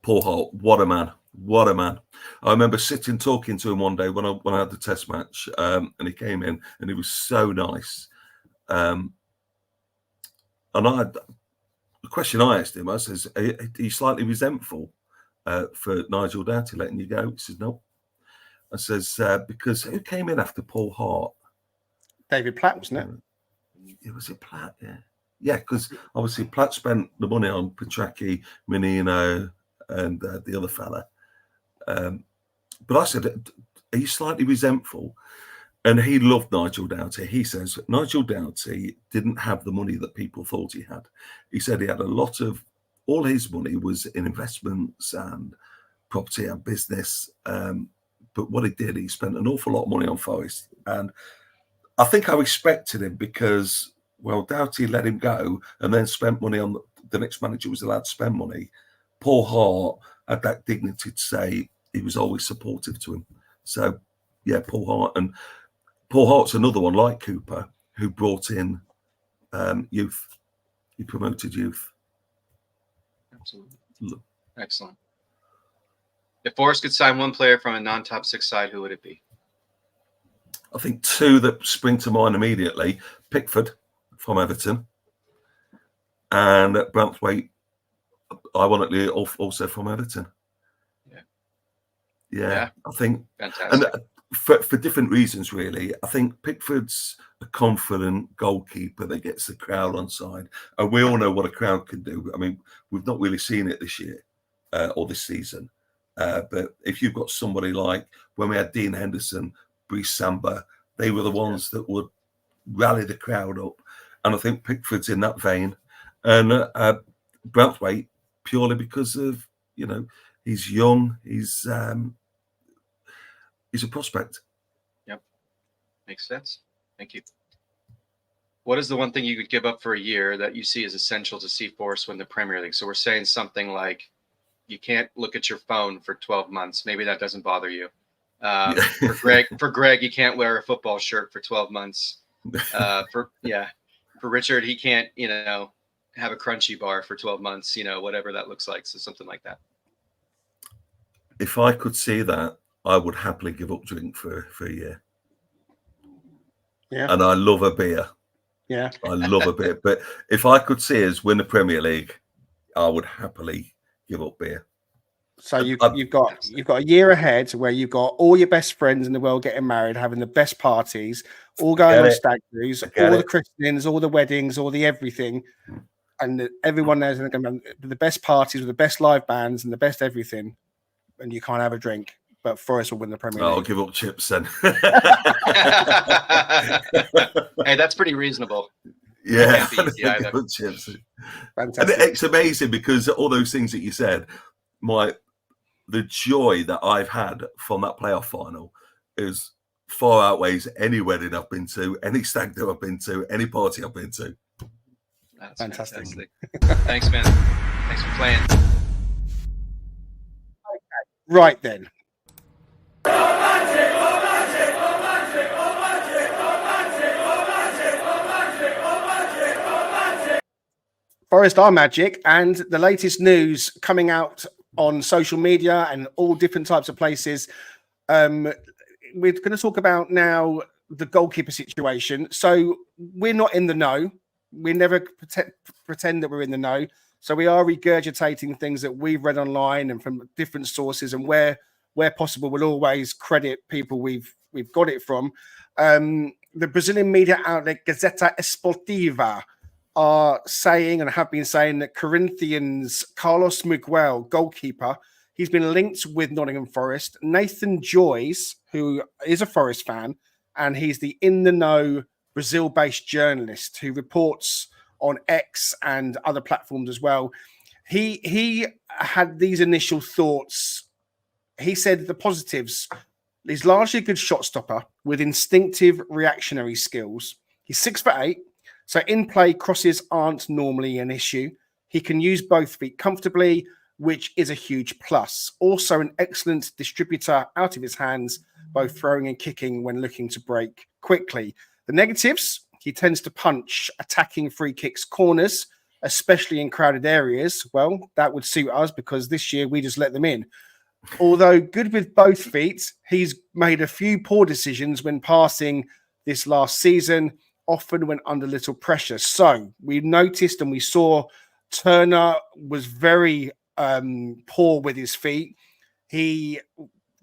Paul Hart, what a man. What a man. I remember talking to him one day when I had the test match, and he came in and he was so nice. And the question I asked him, I says, are you slightly resentful for Nigel Doughty letting you go? He says, no. I says, because who came in after Paul Hart? David Platt, wasn't it? Was it Platt? Yeah. Yeah, because obviously Platt spent the money on Petracchi, Menino, and the other fella. But I said, are you slightly resentful? And he loved Nigel Doughty. He says Nigel Doughty didn't have the money that people thought he had. He said he had all his money was in investments and property and business. But what he did, he spent an awful lot of money on Forest. And I think I respected him because, well, Doughty let him go and then spent money on the next manager was allowed to spend money. Paul Hart had that dignity to say he was always supportive to him. So, yeah, Paul Hart. And Paul Hart's another one like Cooper who brought in youth. He promoted youth. Absolutely. Excellent. If Forest could sign one player from a non-top 6 side, who would it be? I think two that spring to mind immediately. Pickford from Everton and Branthwaite, ironically, also from Everton. Yeah, I think. fantastic. for different reasons, really. I think Pickford's a confident goalkeeper that gets the crowd on side, and we all know what a crowd can do. I mean, we've not really seen it this year or this season, but if you've got somebody like when we had Dean Henderson, Brice Samba, they were the ones that would rally the crowd up, and I think Pickford's in that vein, and Braithwaite purely because of he's young, he's a prospect. Yep. Makes sense. Thank you. What is the one thing you could give up for a year that you see as essential to see Forest win the Premier League? So we're saying something like you can't look at your phone for 12 months. Maybe that doesn't bother you. For Greg, you can't wear a football shirt for 12 months. For Richard, he can't, have a crunchy bar for 12 months, whatever that looks like. So something like that. If I could see that, I would happily give up drink for a year. Yeah. And I love a beer. Yeah. I love a beer. But if I could see us win the Premier League, I would happily give up beer. So you've got a year ahead where you've got all your best friends in the world getting married, having the best parties, all going on stag do's, all the christenings, all the weddings, all the everything. And everyone there's going to be the best parties with the best live bands and the best everything. And you can't have a drink. But Forest will win the Premier League. I'll give up chips then. Hey, that's pretty reasonable. Yeah, give up chips. Fantastic. And it's amazing because all those things that you said, the joy that I've had from that playoff final is far outweighs any wedding I've been to, any stag do I've been to, any party I've been to. That's fantastic. Thanks, man. Thanks for playing. Right then. Forest are magic, and the latest news coming out on social media and all different types of places. We're going to talk about now the goalkeeper situation. So we're not in the know. We never pretend that we're in the know. So we are regurgitating things that we've read online and from different sources, and where possible, we'll always credit people we've got it from. The Brazilian media outlet Gazeta Esportiva are saying and have been saying that Corinthians' Carlos Miguel, goalkeeper, he's been linked with Nottingham Forest. Nathan Joyce, who is a Forest fan, and he's the in-the-know Brazil-based journalist who reports on X and other platforms as well. He had these initial thoughts. He said the positives: he's largely a good shot stopper with instinctive reactionary skills. He's 6'8", so in play crosses aren't normally an issue. He can use both feet comfortably, which is a huge plus. Also an excellent distributor out of his hands, both throwing and kicking when looking to break quickly. The negatives: he tends to punch attacking free kicks, corners, especially in crowded areas. Well, that would suit us because this year we just let them in. Although good with both feet, he's made a few poor decisions when passing this last season, often when under little pressure. So we noticed and we saw Turner was very poor with his feet. He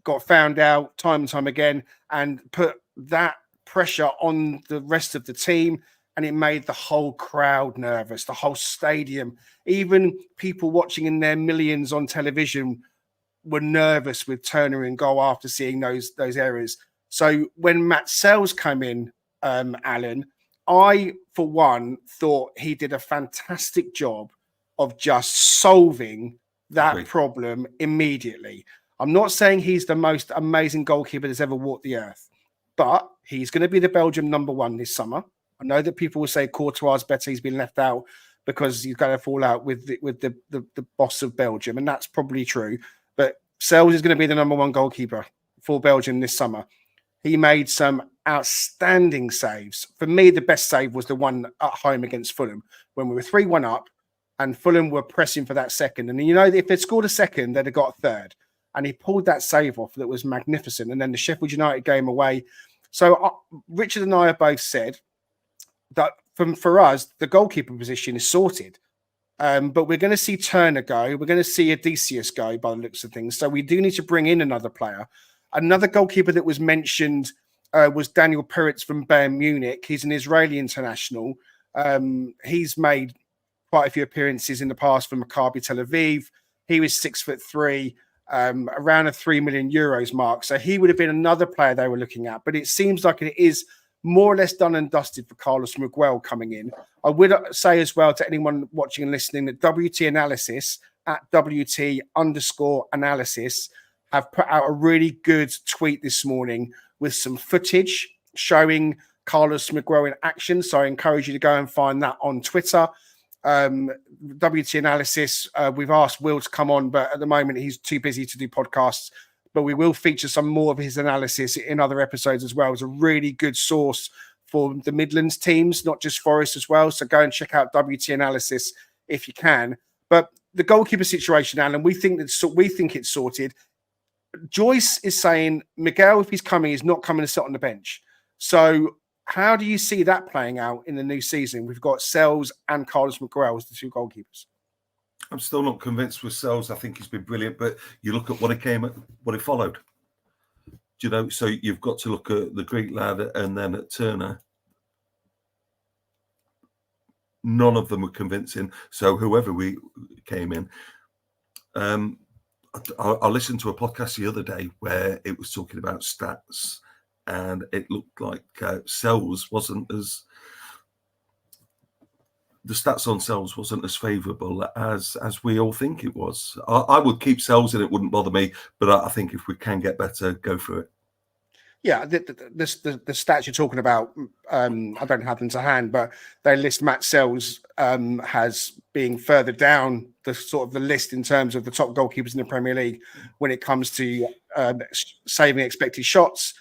got found out time and time again and put that pressure on the rest of the team, and it made the whole crowd nervous, the whole stadium. Even people watching in their millions on television were nervous with Turner in goal after seeing those areas. So when Matt Sells came in, Alan, I, for one, thought he did a fantastic job of just solving that problem immediately. I'm not saying he's the most amazing goalkeeper that's ever walked the earth, but he's going to be the Belgium #1 this summer. I know that people will say Courtois is better. He's been left out because he's going to fall out with the boss of Belgium, and that's probably true. But Sells is going to be the #1 goalkeeper for Belgium this summer. He made some outstanding saves. For me, the best save was the one at home against Fulham when we were 3-1 up and Fulham were pressing for that second. And you know, if they'd scored a second, they'd have got a third. And he pulled that save off that was magnificent. And then the Sheffield United game away. So Richard and I have both said that for us, the goalkeeper position is sorted. But we're going to see Turner go. We're going to see Odysseus go by the looks of things. So we do need to bring in another player. Another goalkeeper that was mentioned was Daniel Peretz from Bayern Munich. He's an Israeli international. He's made quite a few appearances in the past for Maccabi Tel Aviv. He was 6'3", around a €3 million mark. So he would have been another player they were looking at. But it seems like it is more or less done and dusted for Carlos Miguel coming in. I would say as well to anyone watching and listening that WT Analysis at WT_analysis have put out a really good tweet this morning with some footage showing Carlos Miguel in action. So I encourage you to go and find that on Twitter. WT Analysis, we've asked Will to come on, but at the moment he's too busy to do podcasts. But we will feature some more of his analysis in other episodes as well. It's a really good source for the Midlands teams, not just Forest as well. So go and check out WT Analysis if you can. But the goalkeeper situation, Alan, we think it's sorted. Joyce is saying Miguel, if he's coming, is not coming to sit on the bench. So how do you see that playing out in the new season? We've got Sells and Carlos Miguel as the two goalkeepers. I'm still not convinced with Sells. I think he's been brilliant, but you look at what it followed. You know, so you've got to look at the Greek lad and then at Turner. None of them were convincing. So whoever we came in, I listened to a podcast the other day where it was talking about stats, and it looked like Sells wasn't as. The stats on Sells wasn't as favourable as we all think it was. I would keep Sells and it wouldn't bother me, but I think if we can get better, go for it. Yeah, the stats you're talking about, I don't have them to hand, but they list Matt Sells as being further down the sort of the list in terms of the top goalkeepers in the Premier League when it comes to saving expected shots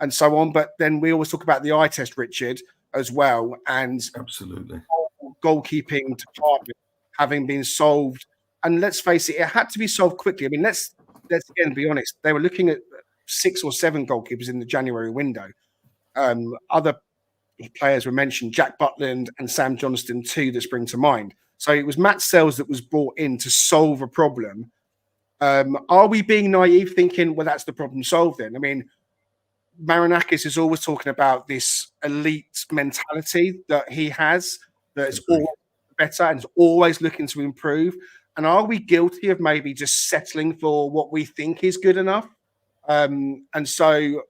and so on. But then we always talk about the eye test, Richard, as well, and absolutely. Goalkeeping department having been solved, and let's face it, it had to be solved quickly. I mean, let's again be honest. They were looking at 6 or 7 goalkeepers in the January window. Other players were mentioned, Jack Butland and Sam Johnston, too, that spring to mind. So it was Matt Sells that was brought in to solve a problem. Are we being naive, thinking, well, that's the problem solved then? I mean, Marinakis is always talking about this elite mentality that he has, that is always better and is always looking to improve. And are we guilty of maybe just settling for what we think is good enough? And so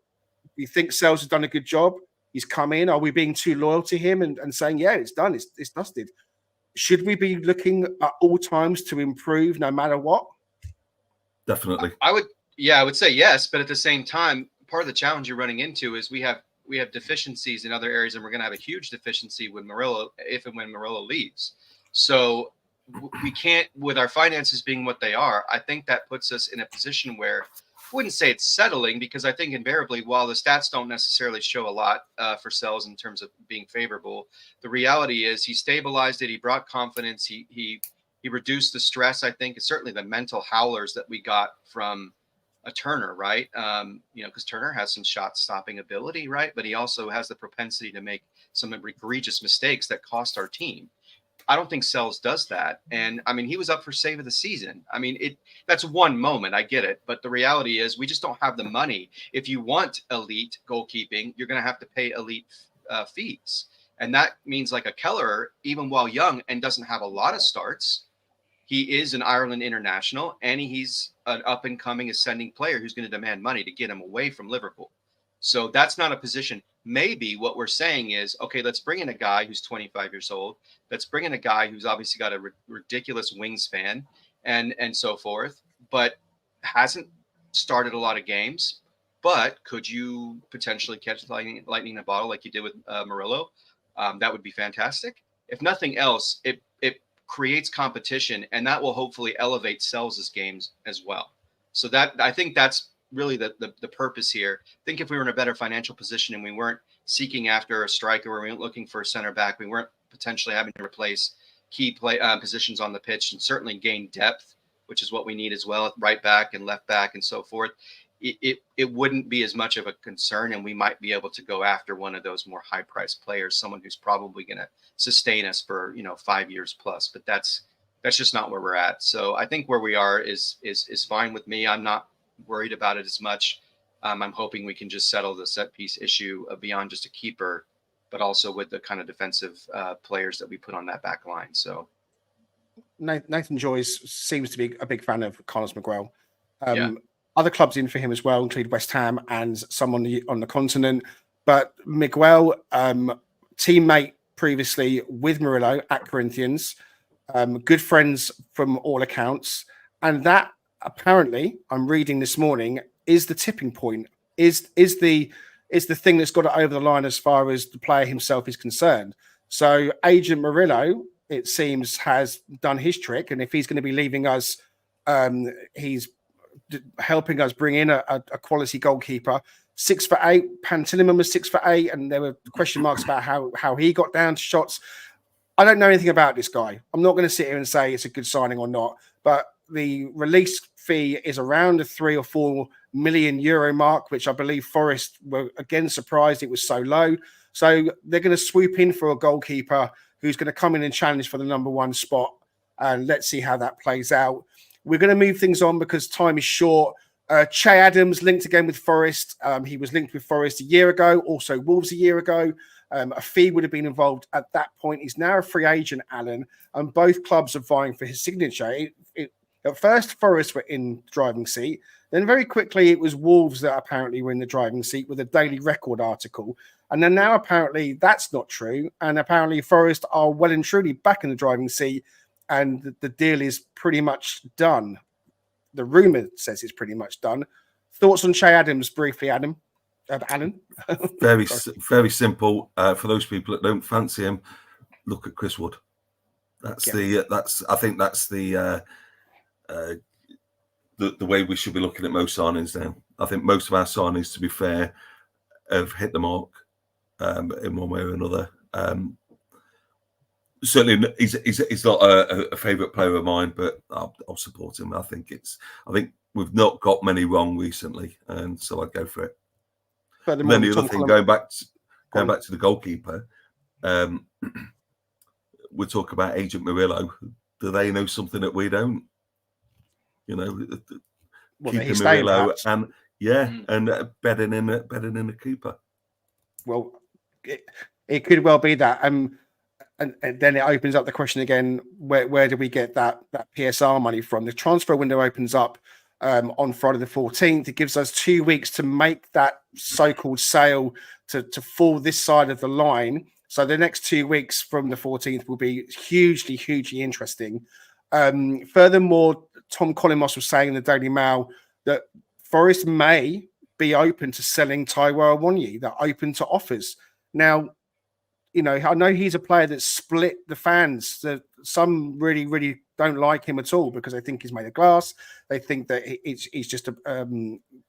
we think Sells has done a good job. He's come in. Are we being too loyal to him and saying, yeah, it's done, it's dusted? Should we be looking at all times to improve no matter what? Definitely. I would say yes, but at the same time, part of the challenge you're running into is we have deficiencies in other areas, and we're going to have a huge deficiency with Murillo if and when Murillo leaves. So we can't, with our finances being what they are, I think that puts us in a position where I wouldn't say it's settling, because I think invariably, while the stats don't necessarily show a lot for Sells in terms of being favorable, the reality is he stabilized it. He brought confidence. He reduced the stress. I think certainly the mental howlers that we got from a Turner, right? Because Turner has some shot stopping ability, right? But he also has the propensity to make some egregious mistakes that cost our team. I don't think Sells does that. And I mean, he was up for save of the season. I mean, that's one moment. I get it. But the reality is we just don't have the money. If you want elite goalkeeping, you're going to have to pay elite fees. And that means like a Keller, even while young and doesn't have a lot of starts, he is an Ireland international, and he's an up-and-coming ascending player who's going to demand money to get him away from Liverpool. So that's not a position. Maybe what we're saying is, okay, let's bring in a guy who's 25 years old. Let's bring in a guy who's obviously got a ridiculous wingspan and so forth, but hasn't started a lot of games. But could you potentially catch lightning in a bottle like you did with Murillo? That would be fantastic. If nothing else, it creates competition, and that will hopefully elevate Sells' games as well. So that, I think that's really the purpose here. I think if we were in a better financial position and we weren't seeking after a striker, or we weren't looking for a center back, we weren't potentially having to replace key positions on the pitch, and certainly gain depth, which is what we need as well, right back and left back and so forth, it wouldn't be as much of a concern, and we might be able to go after one of those more high-priced players, someone who's probably going to sustain us for 5 years plus. But that's just not where we're at. So I think where we are is fine with me. I'm not worried about it as much. I'm hoping we can just settle the set piece issue beyond just a keeper, but also with the kind of defensive players that we put on that back line. So Nathan Joyce seems to be a big fan of Carlos Miguel. Yeah. Other clubs in for him as well include West Ham and some on the continent. But Miguel, teammate previously with Murillo at Corinthians, good friends from all accounts, and that apparently I'm reading this morning is the tipping point. Is the thing that's got it over the line as far as the player himself is concerned. So Agent Murillo, it seems, has done his trick, and if he's going to be leaving us, he's helping us bring in a quality goalkeeper. 6'8", Pantilimon was 6'8", and there were question marks about how he got down to shots. I don't know anything about this guy. I'm not going to sit here and say it's a good signing or not, but the release fee is around the 3 or 4 million euro mark, which I believe Forest were again surprised it was so low. So they're going to swoop in for a goalkeeper who's going to come in and challenge for the number 1 spot. And let's see how that plays out. We're going to move things on because time is short. Che Adams linked again with Forest. He was linked with Forest a year ago, also Wolves a year ago. A fee would have been involved at that point. He's now a free agent, Alan, and both clubs are vying for his signature. At first, Forest were in the driving seat. Then very quickly, it was Wolves that apparently were in the driving seat with a Daily Record article. And then now apparently that's not true. And apparently Forest are well and truly back in the driving seat, and the deal is pretty much done. The rumour says it's pretty much done. Thoughts on Che Adams briefly, Alan? Very simple. For those people that don't fancy him, look at Chris Wood. I think that's the way we should be looking at most signings now. I think most of our signings, to be fair, have hit the mark in one way or another. Certainly, he's not a favourite player of mine, but I'll support him. I think we've not got many wrong recently, and so I'd go for it. But then the other thing, going back to the goalkeeper, we talk about Agent Murillo. Do they know something that we don't? You know, keeping Murillo and bedding in a keeper. Well, it could well be that. And then it opens up the question again: where do we get that PSR money from? The transfer window opens up on Friday the 14th. It gives us 2 weeks to make that so-called sale to fall this side of the line. So the next 2 weeks from the 14th will be hugely, hugely interesting. Furthermore, Tom Collins was saying in the Daily Mail that Forest may be open to selling Taiwo Awoniyi. They're open to offers. Now, you know, I know he's a player that split the fans. Some really, really don't like him at all because they think he's made of glass. They think that he's just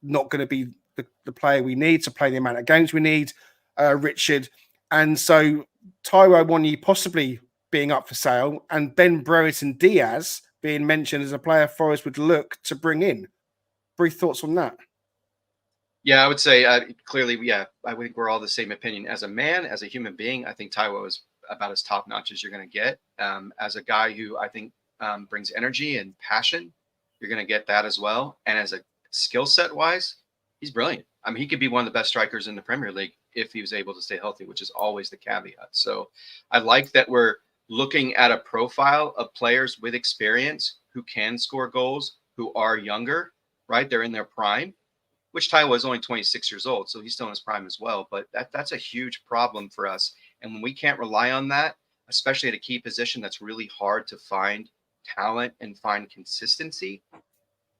not going to be the player we need to play the amount of games we need, Richard. And so Taiwo Awoniyi possibly being up for sale, and Ben Brereton Diaz being mentioned as a player Forest would look to bring in. Brief thoughts on that? Yeah, I would say clearly, I think we're all the same opinion. As a man, as a human being, I think Taiwo is about as top notch as you're going to get. As a guy who I think brings energy and passion, you're going to get that as well. And as a skill set wise, he's brilliant. I mean, he could be one of the best strikers in the Premier League if he was able to stay healthy, which is always the caveat. So I like that we're looking at a profile of players with experience who can score goals, who are younger, right? They're in their prime, which Taiwo is only 26 years old, so he's still in his prime as well. But that's a huge problem for us. And when we can't rely on that, especially at a key position that's really hard to find talent and find consistency,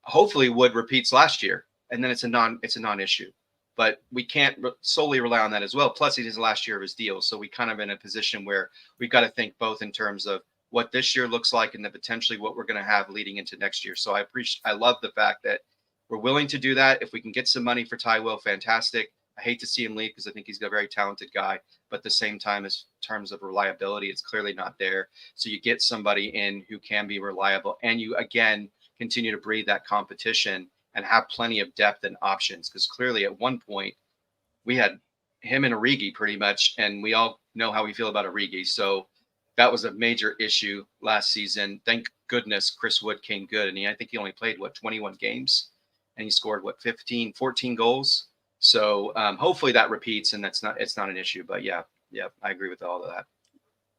hopefully Wood repeats last year, and then it's a non-issue. But we can't solely rely on that as well. Plus, it is the last year of his deal, so we kind of in a position where we've got to think both in terms of what this year looks like and then potentially what we're going to have leading into next year. So I love the fact that we're willing to do that. If we can get some money for Taiwo, fantastic. I hate to see him leave because I think he's a very talented guy, but at the same time, as terms of reliability, it's clearly not there. So you get somebody in who can be reliable, and you again continue to breed that competition and have plenty of depth and options. Because clearly, at one point, we had him and Origi pretty much, and we all know how we feel about Origi. So that was a major issue last season. Thank goodness Chris Wood came good, and I think he only played 21 games. and he scored 14 goals. So hopefully that repeats, and it's not an issue. But yeah, I agree with all of that.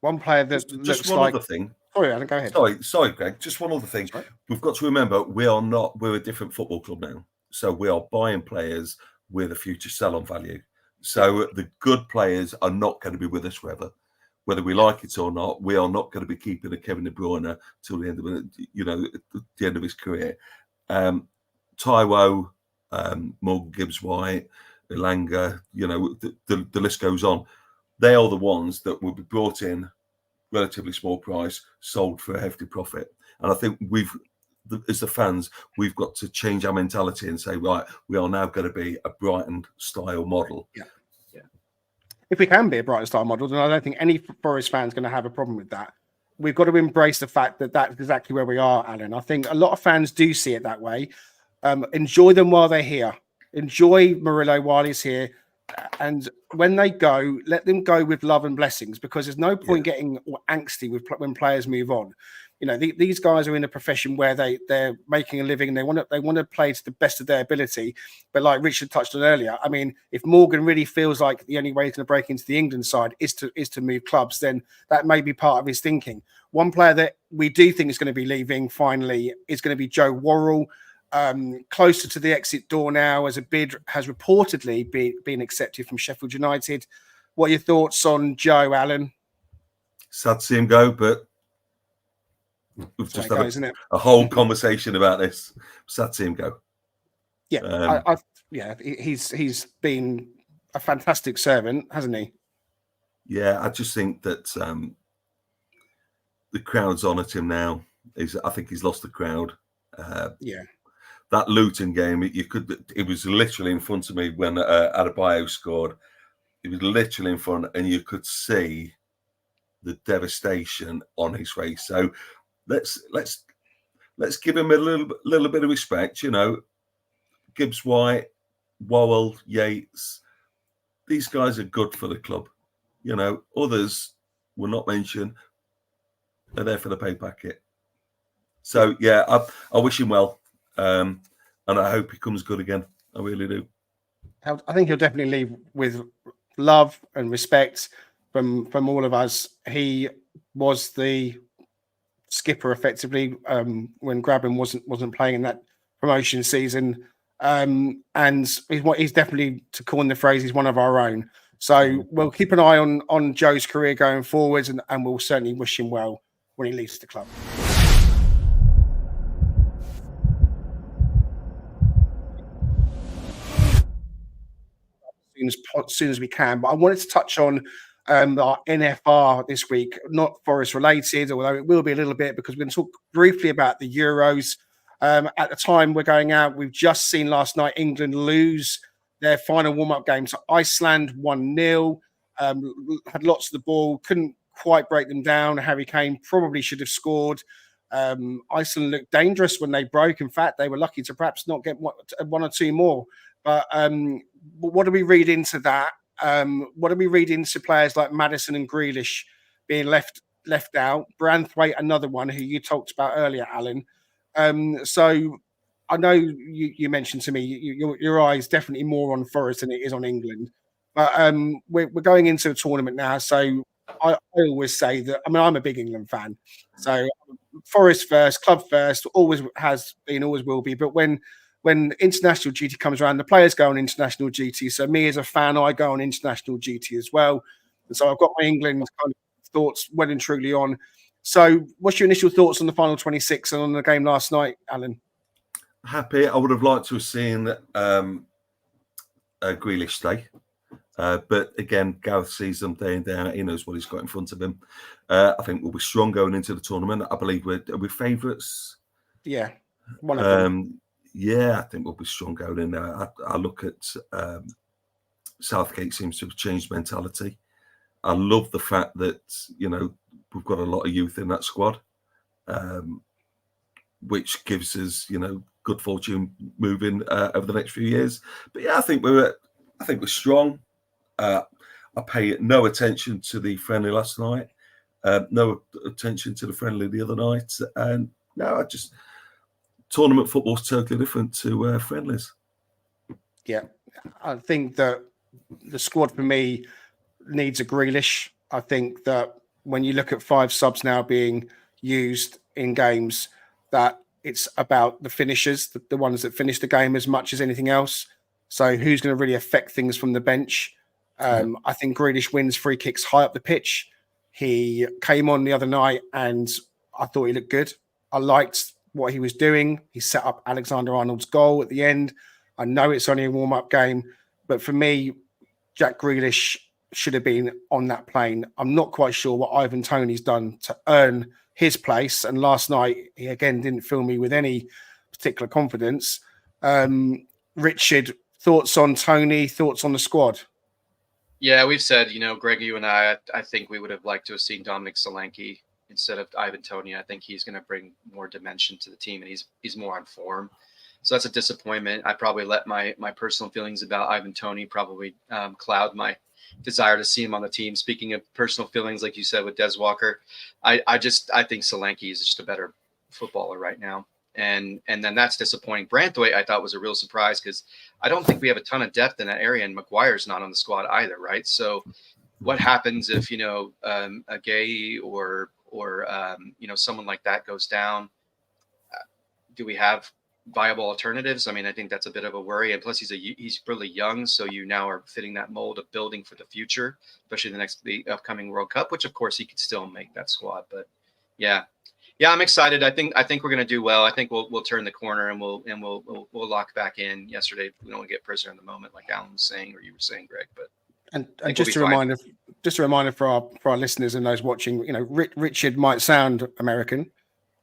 One player that just looks one like. other thing. Sorry, Alan, go ahead. Sorry, Greg. Just one other thing. Right. We've got to remember we're a different football club now. So we are buying players with a future sell-on value. So the good players are not going to be with us forever, whether we like it or not. We are not going to be keeping a Kevin De Bruyne till the end of the end of his career. Taiwo, Morgan Gibbs-White, Elanga, the list goes on. They are the ones that will be brought in, relatively small price, sold for a hefty profit. And I think as the fans, we've got to change our mentality and say, right, we are now going to be a Brighton style model. Yeah. If we can be a Brighton style model, then I don't think any Forest fan is going to have a problem with that. We've got to embrace the fact that that's exactly where we are, Alan. I think a lot of fans do see it that way. Enjoy them while they're here. Enjoy Murillo while he's here. And when they go, let them go with love and blessings, because there's no point getting angsty when players move on. These guys are in a profession where they're making a living and they want to play to the best of their ability. But like Richard touched on earlier, I mean, if Morgan really feels like the only way he's going to break into the England side is to move clubs, then that may be part of his thinking. One player that we do think is going to be leaving finally is going to be Joe Worrell. Closer to the exit door now, as a bid has reportedly been accepted from Sheffield United. What are your thoughts on Joe, Alan? Sad to see him go, but we've just had a whole conversation about this. Sad to see him go. Yeah, he's been a fantastic servant, hasn't he? Yeah, I just think that the crowd's on at him now. I think he's lost the crowd. That Luton game, it was literally in front of me when Adebayo scored. It was literally in front, and you could see the devastation on his face. So let's give him a little bit of respect. Gibbs-White, Worrell, Yates, these guys are good for the club. Others will not mention. They're there for the pay packet. So yeah, I wish him well. And I hope he comes good again. I really do. I think he'll definitely leave with love and respect from all of us. He was the skipper effectively when Grabban wasn't playing in that promotion season, and he's definitely, to coin the phrase, he's one of our own. So we'll keep an eye on Joe's career going forwards, and we'll certainly wish him well when he leaves the club. As soon as we can, but I wanted to touch on our NFR this week, not Forest related, although it will be a little bit, because we're going to talk briefly about the Euros. At the time we're going out, we've just seen last night England lose their final warm-up game to Iceland 1-0. Had lots of the ball, couldn't quite break them down. Harry Kane probably should have scored. Iceland looked dangerous when they broke. In fact, they were lucky to perhaps not get one or two more. But what do we read into that? What do we read into players like Maddison and Grealish being left out? Branthwaite, another one who you talked about earlier, Alan. So I know you mentioned to me your eye is definitely more on Forest than it is on England. But we're going into a tournament now, so I always say that. I mean, I'm a big England fan, so Forest first, club first, always has been, always will be. But when international duty comes around, the players go on international duty. So me as a fan, I go on international duty as well. And so I've got my England kind of thoughts well and truly on. So what's your initial thoughts on the final 26 and on the game last night, Alan? Happy. I would have liked to have seen Grealish stay. But again, Gareth sees them day in, day out. He knows what he's got in front of him. I think we'll be strong going into the tournament. I believe we're favourites. Yeah. One of them. Yeah, I think we'll be strong going in there. I look at Southgate seems to have changed mentality. I love the fact that, we've got a lot of youth in that squad, which gives us, good fortune moving over the next few years. But yeah, I think we're strong. I pay no attention to the friendly last night, no attention to the friendly the other night, and no, tournament football's totally different to friendlies. Yeah, I think that the squad for me needs a Grealish. I think that when you look at 5 subs now being used in games, that it's about the finishers, the ones that finish the game as much as anything else. So who's going to really affect things from the bench? I think Grealish wins free kicks high up the pitch. He came on the other night and I thought he looked good. I liked what he was doing. He set up Alexander-Arnold's goal at the end. I know it's only a warm-up game, but for me, Jack Grealish should have been on that plane. I'm not quite sure what Ivan Toney's done to earn his place. And last night, he again didn't fill me with any particular confidence. Richard, thoughts on Toney, thoughts on the squad? Yeah, we've said, Greg, you and I think we would have liked to have seen Dominic Solanke instead of Ivan Toney. I think he's going to bring more dimension to the team, and he's more on form. So that's a disappointment. I probably let my personal feelings about Ivan Toney probably cloud my desire to see him on the team. Speaking of personal feelings, like you said with Des Walker, I think Solanke is just a better footballer right now. And then that's disappointing. Branthwaite, I thought, was a real surprise because I don't think we have a ton of depth in that area, and Maguire's not on the squad either, right? So what happens if, a Gay or someone like that goes down? Do we have viable alternatives? I mean, I think that's a bit of a worry. And plus he's really young. So you now are fitting that mold of building for the future, especially the upcoming World Cup, which of course he could still make that squad. But yeah, I'm excited. I think we're going to do well. I think we'll turn the corner and we'll lock back in. Yesterday, we don't get prisoner in the moment, like Alan was saying, or you were saying, Greg, but and just a reminder for our listeners and those watching, Richard might sound American,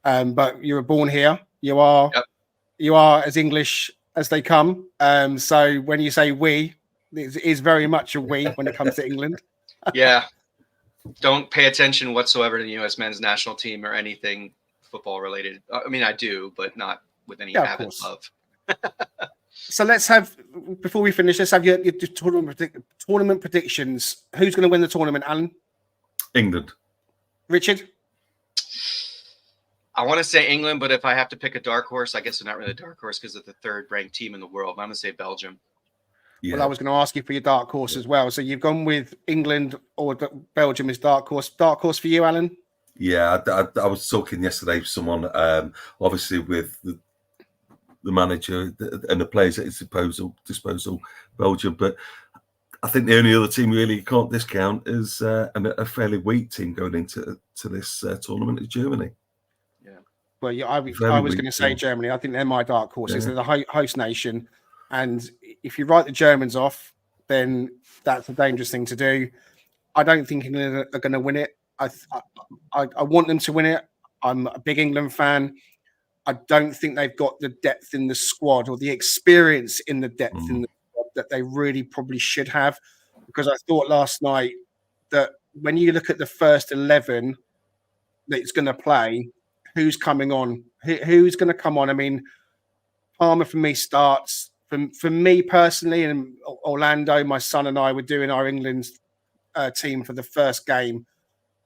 but you were born here. You are as English as they come. So when you say we, it is very much a we when it comes to England. Yeah. Don't pay attention whatsoever to the U.S. men's national team or anything football related. I mean, I do, but not with any avid love. So let's have, before we finish, let's have your tournament predictions. Who's going to win the tournament, Alan? England. Richard? I want to say England, but if I have to pick a dark horse, I guess they're not really a dark horse because they're the 3rd ranked team in the world. I'm going to say Belgium. Yeah. Well, I was going to ask you for your dark horse as well. So you've gone with England or Belgium as dark horse. Dark horse for you, Alan? Yeah, I was talking yesterday with someone, obviously with the manager and the players at his disposal, Belgium. But I think the only other team really you can't discount is a fairly weak team going into this tournament is Germany. Yeah. Well, yeah, I was going to say Germany. I think they're my dark horses. They're the host nation. And if you write the Germans off, then that's a dangerous thing to do. I don't think England are going to win it. I want them to win it. I'm a big England fan. I don't think they've got the depth in the squad or the experience in the depth in the squad that they really probably should have. Because I thought last night that when you look at the first 11 that's going to play, who's coming on? Who's going to come on? I mean, Palmer for me starts. For me personally, and Orlando, my son and I were doing our England team for the first game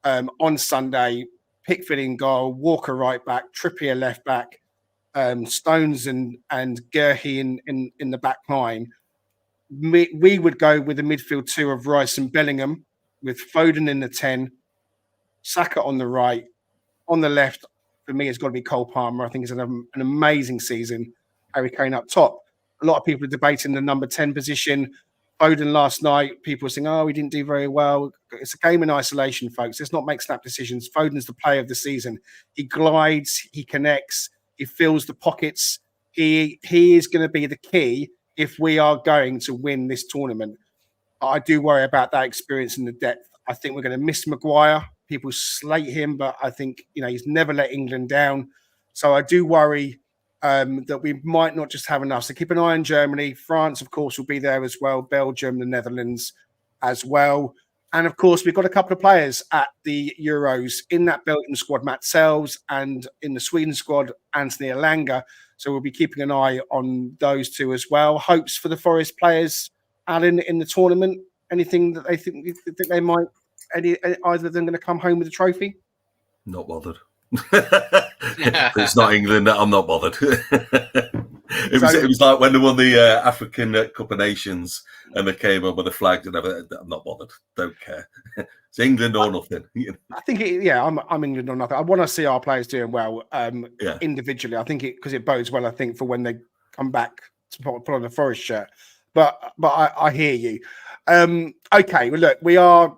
on Sunday. Pickford in goal, Walker right back, Trippier left back, Stones and Gerhi in the back line. We would go with the midfield 2 of Rice and Bellingham, with Foden in the 10, Saka on the right, on the left. For me, it's got to be Cole Palmer. I think it's an amazing season. Harry Kane up top. A lot of people are debating the number 10 position. Foden last night, people were saying, he didn't do very well. It's a game in isolation, folks. Let's not make snap decisions. Foden's the player of the season. He glides, he connects, he fills the pockets. He is going to be the key if we are going to win this tournament. I do worry about that experience in the depth. I think we're going to miss Maguire. People slate him, but I think he's never let England down. So I do worry that we might not just have enough. So keep an eye on Germany. France, of course, will be there as well. Belgium, the Netherlands as well. And, of course, we've got a couple of players at the Euros in that Belgium squad, Matt Sells, and in the Sweden squad, Anthony Elanga. So we'll be keeping an eye on those two as well. Hopes for the Forest players, Alan, in the tournament? Anything that they think they might, either of them going to come home with a trophy? Not bothered. It's not England. I'm not bothered. It was like when they won the African Cup of Nations and they came up with the flags and everything. I'm not bothered. Don't care. It's England or nothing. I think, I'm England or nothing. I want to see our players doing well individually. I think because it bodes well, I think, for when they come back to put on the Forest shirt. But I hear you. Okay, well, look, we are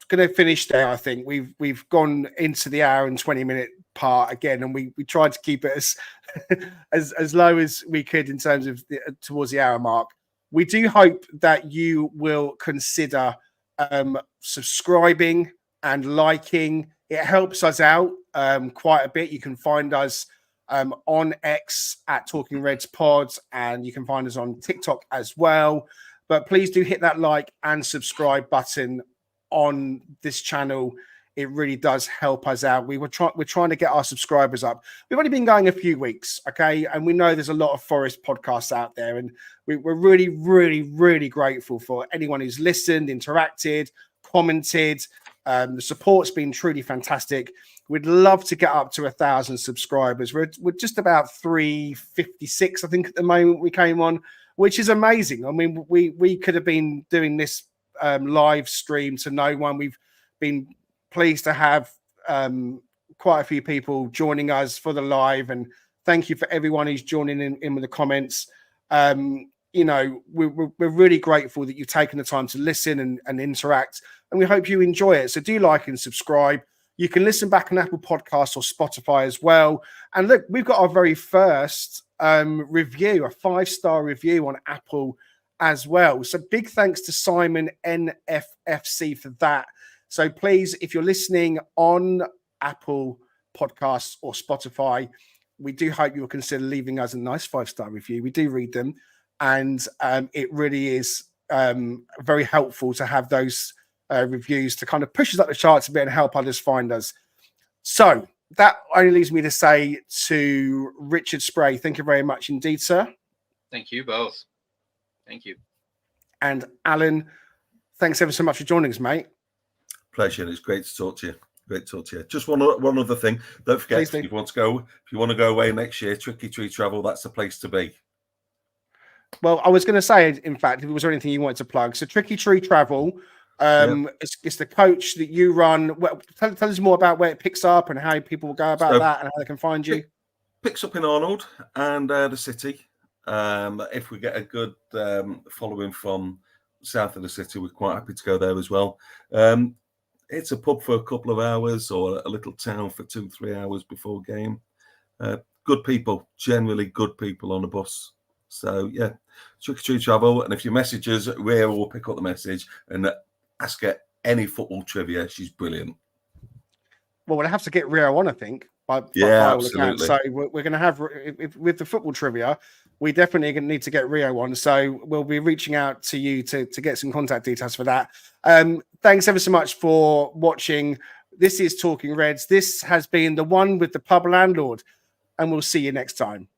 going to finish there. I think we've gone into the hour and 20-minute part again, and we tried to keep it as low as we could in terms of towards the hour mark. We do hope that you will consider subscribing and liking. It helps us out quite a bit. You can find us on X at Talking Reds Pod, and you can find us on TikTok as well. But please do hit that like and subscribe button on this channel. It really does help us out. We're trying to get our subscribers up. We've only been going a few weeks, okay? And we know there's a lot of Forest podcasts out there, and we're really, really, really grateful for anyone who's listened, interacted, commented. The support's been truly fantastic. We'd love to get up to 1,000 subscribers. We're just about 356, I think, at the moment we came on, which is amazing. I mean, we could have been doing this live stream to no one. We've been pleased to have quite a few people joining us for the live, and thank you for everyone who's joining in with the comments. You know, we're really grateful that you've taken the time to listen and interact, and we hope you enjoy it. So do like and subscribe. You can listen back on Apple Podcasts or Spotify as well. And look, we've got our very first review, a 5-star review on Apple as well. So big thanks to Simon NFFC for that. So please, if you're listening on Apple Podcasts or Spotify, we do hope you'll consider leaving us a nice 5-star review. We do read them, and it really is very helpful to have those reviews to kind of push us up the charts a bit and help others find us. So that only leaves me to say to Richard Spray, thank you very much indeed, sir. Thank you both. Thank you. And Alan, thanks ever so much for joining us, mate. Pleasure. It's great to talk to you. Great to talk to you. Just one other thing. Don't forget, if you want to go away next year, Tricky Tree Travel, that's the place to be. Well, I was going to say, in fact, if there was anything you wanted to plug. So Tricky Tree Travel, it's the coach that you run. Well, tell us more about where it picks up and how people will go about that and how they can find you. Picks up in Arnold and the city. If we get a good following from south of the city, we're quite happy to go there as well. It's a pub for a couple of hours or a little town for 2-3 hours before game. Good people, generally good people on the bus. So, yeah, Tricky Tree Travel. And if you message us, Rhea will pick up the message and ask her any football trivia. She's brilliant. Well, we'll have to get Rio on, I think. Absolutely. So we're going to have, with the football trivia, we definitely need to get Rio on. So we'll be reaching out to you to get some contact details for that. Thanks ever so much for watching. This is Talking Reds. This has been the one with the Pub Landlord, and we'll see you next time.